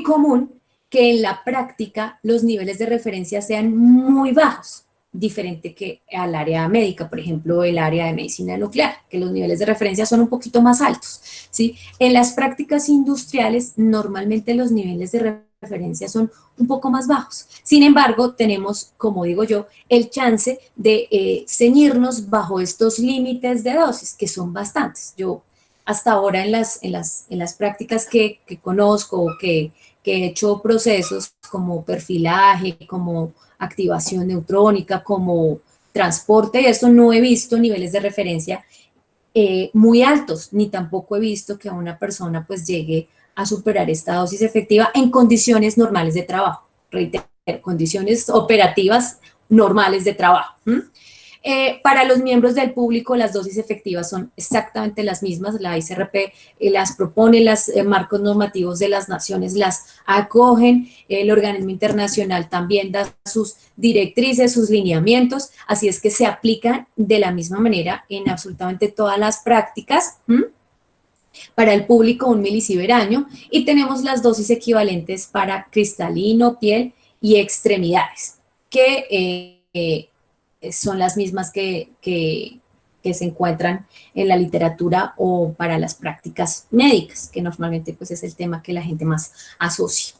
común que en la práctica los niveles de referencia sean muy bajos, diferente que al área médica, por ejemplo, el área de medicina nuclear, que los niveles de referencia son un poquito más altos, ¿sí? En las prácticas industriales, normalmente los niveles de referencia son un poco más bajos. Sin embargo, tenemos, como digo yo, el chance de ceñirnos bajo estos límites de dosis, que son bastantes. Yo hasta ahora en las prácticas que conozco, que he hecho procesos como perfilaje, como activación neutrónica, como transporte, y esto no he visto niveles de referencia muy altos, ni tampoco he visto que una persona pues llegue a superar esta dosis efectiva en condiciones normales de trabajo. Reitero, condiciones operativas normales de trabajo. Para los miembros del público, las dosis efectivas son exactamente las mismas. La ICRP las propone, los marcos normativos de las naciones las acogen, el organismo internacional también da sus directrices, sus lineamientos, así es que se aplican de la misma manera en absolutamente todas las prácticas. Para el público 1 milisievert año, y tenemos las dosis equivalentes para cristalino, piel y extremidades, que son las mismas que se encuentran en la literatura o para las prácticas médicas, que normalmente pues, es el tema que la gente más asocia.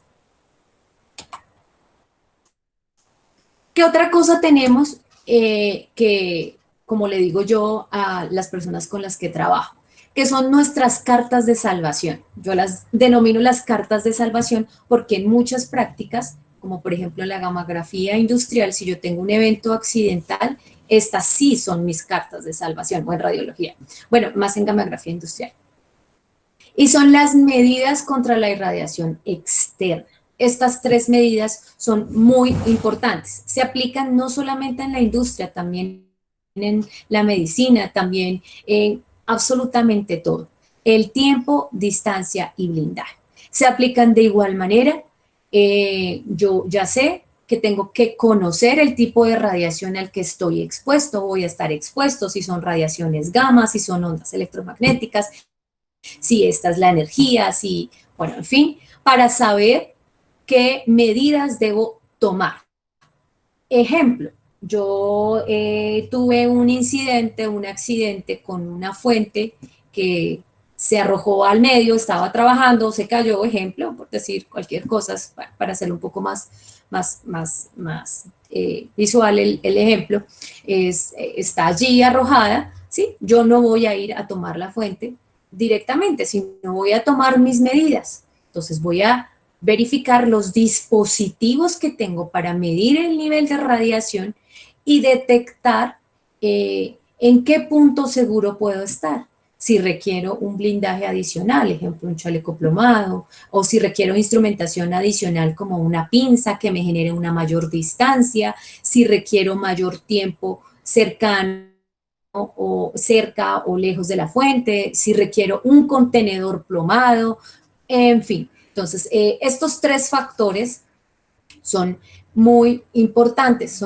¿Qué otra cosa tenemos que, como le digo yo a las personas con las que trabajo? Que son nuestras cartas de salvación. Yo las denomino las cartas de salvación porque en muchas prácticas, como por ejemplo en la gammagrafía industrial, si yo tengo un evento accidental, estas sí son mis cartas de salvación, o en radiología. Bueno, más en gammagrafía industrial. Y son las medidas contra la irradiación externa. Estas 3 medidas son muy importantes. Se aplican no solamente en la industria, también en la medicina, también en absolutamente todo. El tiempo, distancia y blindaje. Se aplican de igual manera. Yo ya sé que tengo que conocer el tipo de radiación al que estoy expuesto, voy a estar expuesto, si son radiaciones gamma, si son ondas electromagnéticas, si esta es la energía, si, bueno, en fin, para saber qué medidas debo tomar. Ejemplo, yo tuve un incidente, un accidente con una fuente que se arrojó al medio, estaba trabajando, se cayó, ejemplo, por decir cualquier cosa, para hacerlo un poco más visual el ejemplo, está allí arrojada, ¿sí? Yo no voy a ir a tomar la fuente directamente, sino voy a tomar mis medidas. Entonces voy a verificar los dispositivos que tengo para medir el nivel de radiación y detectar ¿en qué punto seguro puedo estar? Si requiero un blindaje adicional, ejemplo, un chaleco plomado, o si requiero instrumentación adicional como una pinza que me genere una mayor distancia, si requiero mayor tiempo cercano o cerca o lejos de la fuente, si requiero un contenedor plomado, en fin. Entonces, estos tres factores son muy importantes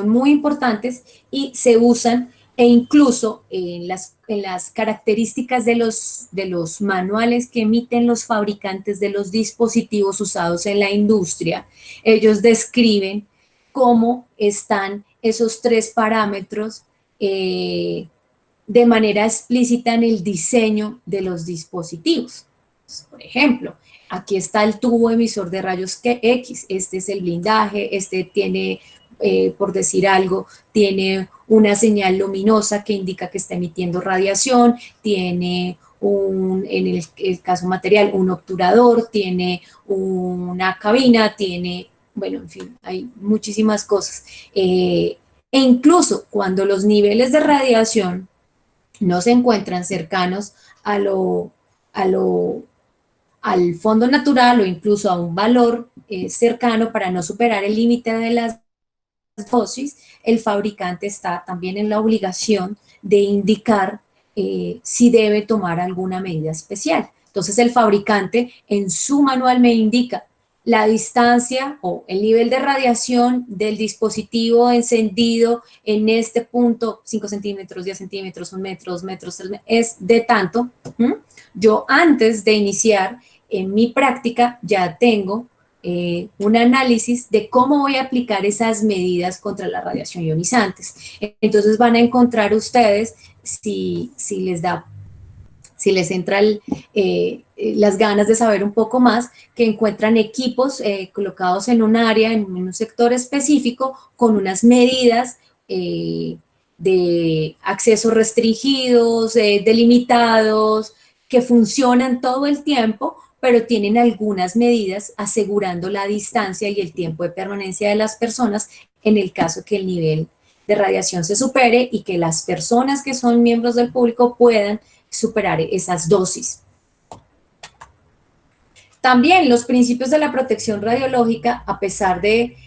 y se usan e incluso en las características de los manuales que emiten los fabricantes de los dispositivos usados en la industria, ellos describen cómo están esos tres parámetros de manera explícita en el diseño de los dispositivos. Entonces, por ejemplo, aquí está el tubo emisor de rayos X, este es el blindaje, este tiene, por decir algo, tiene una señal luminosa que indica que está emitiendo radiación, tiene en el caso material, un obturador, tiene una cabina, tiene, bueno, en fin, hay muchísimas cosas. E incluso cuando los niveles de radiación no se encuentran cercanos a al fondo natural o incluso a un valor cercano para no superar el límite de las dosis, el fabricante está también en la obligación de indicar si debe tomar alguna medida especial. Entonces el fabricante en su manual me indica la distancia o el nivel de radiación del dispositivo encendido en este punto, 5 centímetros, 10 centímetros, 1 metro, 2 metros, 3 metros, es de tanto. Yo antes de iniciar en mi práctica ya tengo un análisis de cómo voy a aplicar esas medidas contra la radiación ionizantes. Entonces van a encontrar ustedes, si les entra las ganas de saber un poco más, que encuentran equipos colocados en un área, en un sector específico, con unas medidas de accesos restringidos, delimitados, que funcionan todo el tiempo, pero tienen algunas medidas asegurando la distancia y el tiempo de permanencia de las personas en el caso que el nivel de radiación se supere y que las personas que son miembros del público puedan superar esas dosis. También los principios de la protección radiológica, a pesar de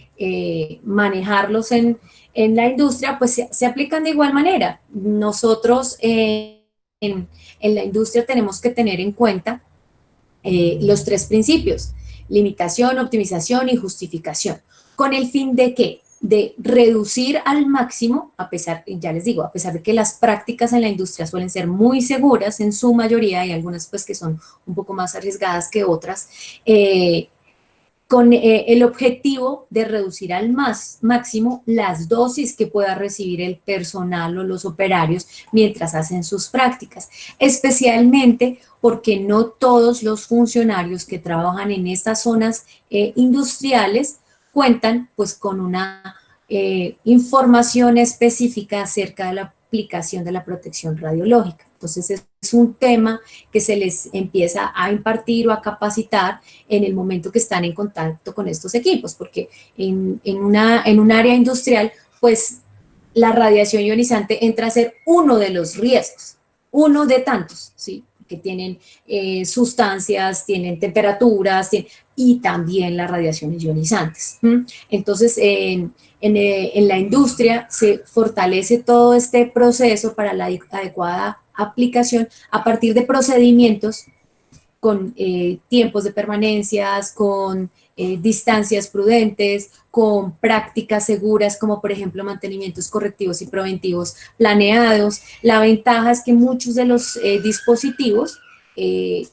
manejarlos en la industria, pues se aplican de igual manera. Nosotros en la industria tenemos que tener en cuenta los tres principios: limitación, optimización y justificación. ¿Con el fin de qué? De reducir al máximo, a pesar, ya les digo, a pesar de que las prácticas en la industria suelen ser muy seguras en su mayoría, y algunas pues que son un poco más arriesgadas que otras, con el objetivo de reducir al máximo las dosis que pueda recibir el personal o los operarios mientras hacen sus prácticas, especialmente porque no todos los funcionarios que trabajan en estas zonas industriales cuentan pues con una información específica acerca de la aplicación de la protección radiológica. Entonces es un tema que se les empieza a impartir o a capacitar en el momento que están en contacto con estos equipos, porque en un área industrial, pues la radiación ionizante entra a ser uno de los riesgos, uno de tantos, ¿sí? Que tienen sustancias, tienen temperaturas, y también las radiaciones ionizantes. Entonces, en la industria se fortalece todo este proceso para la adecuada aplicación a partir de procedimientos con tiempos de permanencias, con distancias prudentes, con prácticas seguras, como por ejemplo mantenimientos correctivos y preventivos planeados. La ventaja es que muchos de los dispositivos,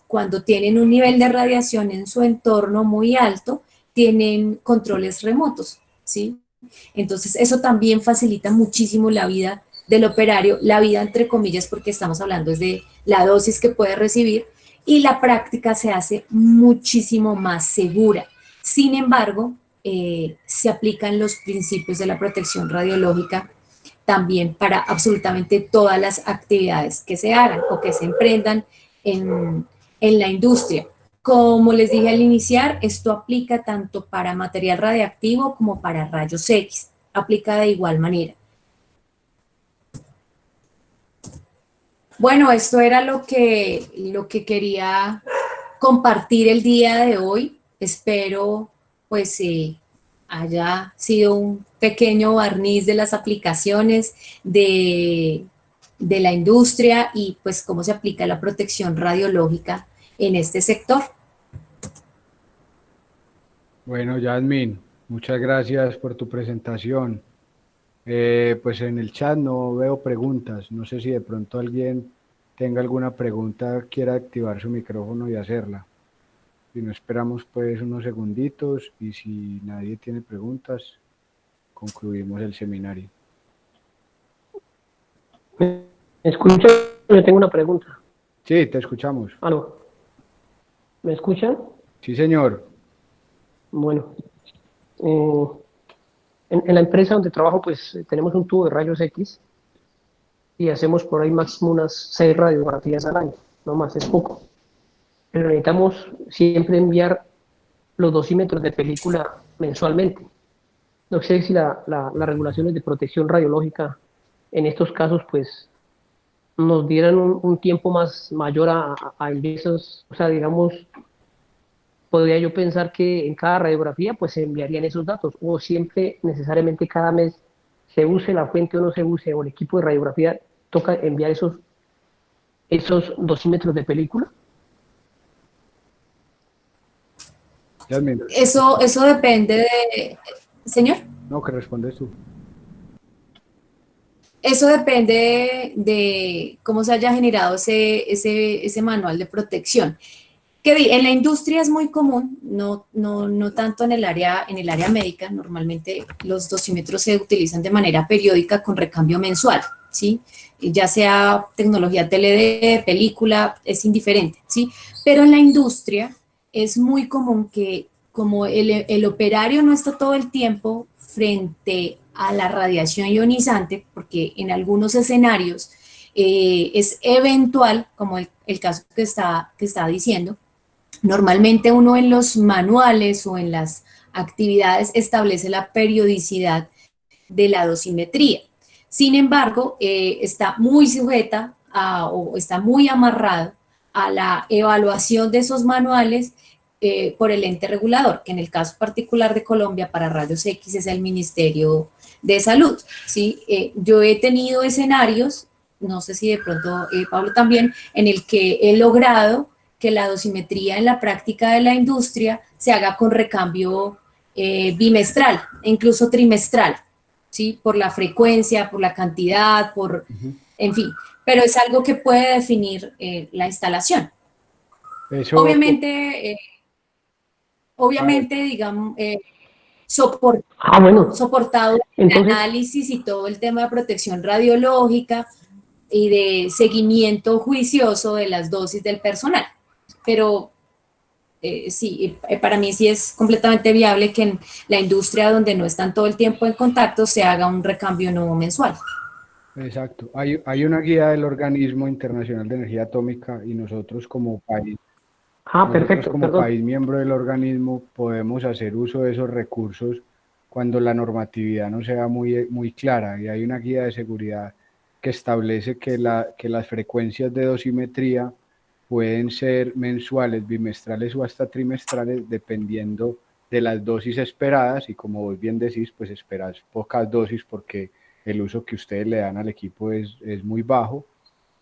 cuando tienen un nivel de radiación en su entorno muy alto, tienen controles remotos, ¿sí? Entonces, eso también facilita muchísimo la vida del operario, la vida entre comillas, porque estamos hablando de la dosis que puede recibir, y la práctica se hace muchísimo más segura. Sin embargo, se aplican los principios de la protección radiológica también para absolutamente todas las actividades que se hagan o que se emprendan en la industria. Como les dije al iniciar, esto aplica tanto para material radiactivo como para rayos X, aplica de igual manera. Bueno, esto era lo que quería compartir el día de hoy. Espero pues haya sido un pequeño barniz de las aplicaciones de la industria y pues cómo se aplica la protección radiológica en este sector. Bueno, Yasmin, muchas gracias por tu presentación. Pues en el chat no veo preguntas. No sé si de pronto alguien tenga alguna pregunta, quiera activar su micrófono y hacerla. Si no, esperamos pues unos segunditos y si nadie tiene preguntas, concluimos el seminario. ¿Me escuchan? Yo tengo una pregunta. Sí, te escuchamos. ¿Aló? ¿Me escuchan? Sí, señor. Bueno, en la empresa donde trabajo, pues tenemos un tubo de rayos X y hacemos por ahí máximo unas 6 radiografías al año, no más, es poco. Pero necesitamos siempre enviar los dosímetros de película mensualmente. No sé si las regulaciones de protección radiológica en estos casos, pues, nos dieran un tiempo mayor a enviar esos, o sea, digamos, podría yo pensar que en cada radiografía pues se enviarían esos datos o siempre necesariamente cada mes se use la fuente o no se use o el equipo de radiografía toca enviar esos dosímetros de película. Yasmin. Eso depende de... Señor. No, que respondes tú. Eso depende de cómo se haya generado ese manual de protección. Que en la industria es muy común, no tanto en el área médica. Normalmente los dosímetros se utilizan de manera periódica con recambio mensual, ¿sí? Ya sea tecnología TLD, película, es indiferente, ¿sí? Pero en la industria es muy común que como el operario no está todo el tiempo frente a la radiación ionizante, porque en algunos escenarios es eventual, como el caso que está diciendo. Normalmente uno en los manuales o en las actividades establece la periodicidad de la dosimetría. Sin embargo, está muy sujeta o está muy amarrado a la evaluación de esos manuales por el ente regulador, que en el caso particular de Colombia para rayos X es el Ministerio de Salud. ¿Sí? Yo he tenido escenarios, no sé si de pronto Pablo también, en el que he logrado que la dosimetría en la práctica de la industria se haga con recambio bimestral, incluso trimestral, ¿sí? Por la frecuencia, por la cantidad, en fin, pero es algo que puede definir la instalación. Eso, obviamente, digamos, soportado el análisis y todo el tema de protección radiológica y de seguimiento juicioso de las dosis del personal. Pero sí, para mí sí es completamente viable que en la industria donde no están todo el tiempo en contacto se haga un recambio no mensual. Exacto. Hay una guía del Organismo Internacional de Energía Atómica y nosotros como país, país miembro del organismo podemos hacer uso de esos recursos cuando la normatividad no sea muy clara, y hay una guía de seguridad que establece que las frecuencias de dosimetría pueden ser mensuales, bimestrales o hasta trimestrales, dependiendo de las dosis esperadas, y como vos bien decís, pues esperas pocas dosis porque el uso que ustedes le dan al equipo es muy bajo,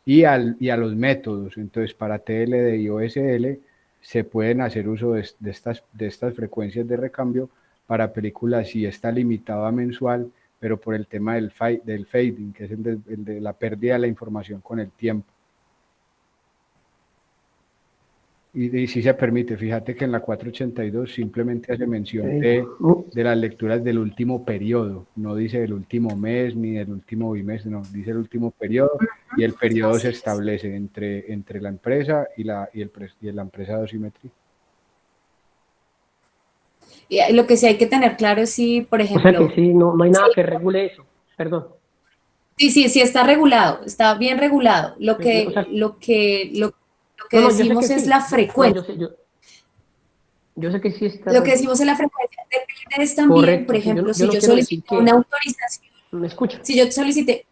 y a los métodos. Entonces, para TLD y OSL se pueden hacer uso de estas frecuencias de recambio. Para películas sí está limitado a mensual, pero por el tema del fading, que es el de la pérdida de la información con el tiempo. Y sí se permite. Fíjate que en la 482 simplemente hace mención de las lecturas del último periodo, no dice del último mes ni del último bimestre, no, dice el último periodo, y el periodo se establece entre la empresa y la empresa de dosimetría. Y lo que sí hay que tener claro es si, por ejemplo... O sea que sí, no hay nada que regule eso, perdón. Sí, está regulado, está bien regulado. Lo que decimos es la frecuencia. Yo sé que sí está. Lo que decimos es la frecuencia. Depende es también, correcto, por ejemplo, yo si yo solicito una autorización. ¿Me escucha? Si yo solicité.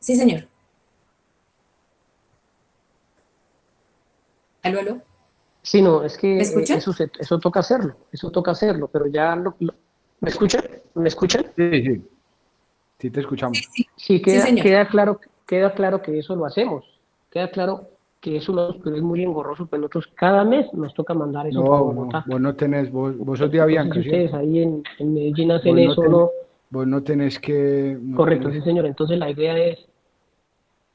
Sí, señor. Aló, aló. Sí, no, es que ¿Me escuchan? eso toca hacerlo, pero ya ¿me escuchan? ¿Me escuchan? Sí, sí, sí te escuchamos. Sí, Sí, señor. queda claro que eso lo hacemos, queda claro que eso lo hacemos, pero es muy engorroso, pero nosotros cada mes nos toca mandar eso para No, no, Bogotá. vos no tenés, vos sos de No sé si Avianca, ustedes ¿cierto? ahí en Medellín hacen Vos no eso o tenés, no. vos no tenés que, Correcto, sí, señor. Entonces la idea es,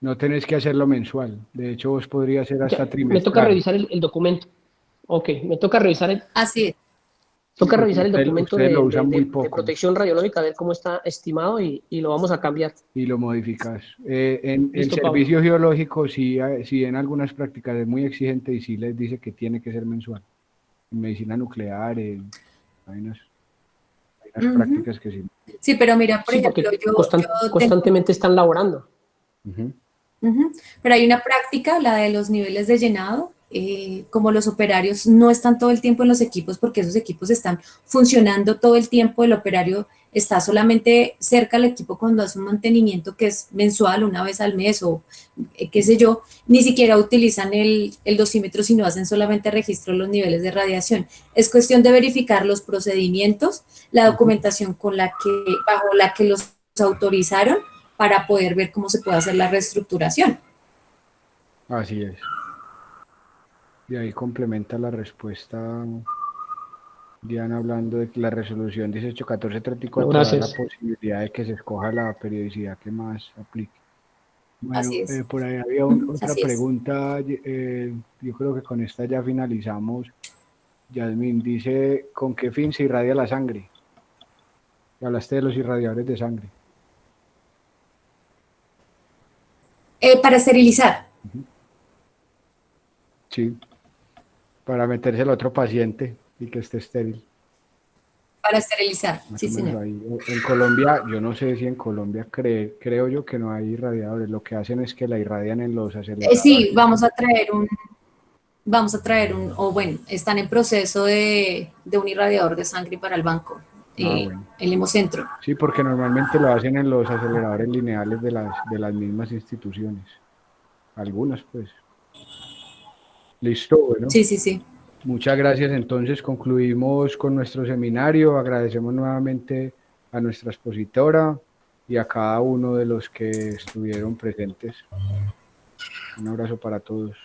no tenés que hacerlo mensual. De hecho, vos podrías ser ya, hasta me toca trimestral. revisar el documento. Ok, me Así es. Sí, toca porque revisar el ustedes, documento ustedes lo usan muy de poco protección radiológica, a ver cómo está estimado y lo vamos a cambiar. y lo modificas. En el Listo, Pablo. servicio geológico, sí, sí en algunas prácticas es muy exigente y sí les dice que tiene que ser mensual. En medicina nuclear, hay unas Ujú. prácticas que sí. Sí, pero mira, por Sí, ejemplo, porque yo tengo. constantemente están laborando. Ujú. Ujú. Pero hay una práctica, la de los niveles de llenado, como los operarios no están todo el tiempo en los equipos porque esos equipos están funcionando todo el tiempo, el operario está solamente cerca al equipo cuando hace un mantenimiento que es mensual, una vez al mes o qué sé yo, ni siquiera utilizan el dosímetro, sino hacen solamente registro de los niveles de radiación. Es cuestión de verificar los procedimientos, la Ujú. documentación bajo la que los autorizaron para poder ver cómo se puede hacer la reestructuración. Así es. Y ahí complementa la respuesta Diana hablando de que la resolución No, 181434 da la gracias. posibilidad de que se escoja la periodicidad que más aplique. Así Bueno, es. por ahí había otra Así es. pregunta. Yo creo que con esta ya finalizamos. Yasmín dice, ¿con qué fin se irradia la sangre? Hablaste de los irradiadores de sangre. Para esterilizar, Ujú. Sí, para meterse al otro paciente y que esté estéril. para esterilizar, Más sí, o menos señor. ahí. En Colombia, yo no sé si en Colombia creo yo que no hay irradiadores. Lo que hacen es que la irradian en los aceleradores. Sí, vamos a traer o bueno, están en proceso de un irradiador de sangre para el banco, Ah, bueno. el Hemocentro. Sí, porque normalmente lo hacen en los aceleradores lineales de las mismas instituciones. Algunas, pues. Listo, bueno. Sí, sí, sí. Muchas gracias. Entonces concluimos con nuestro seminario. Agradecemos nuevamente a nuestra expositora y a cada uno de los que estuvieron presentes. Un abrazo para todos.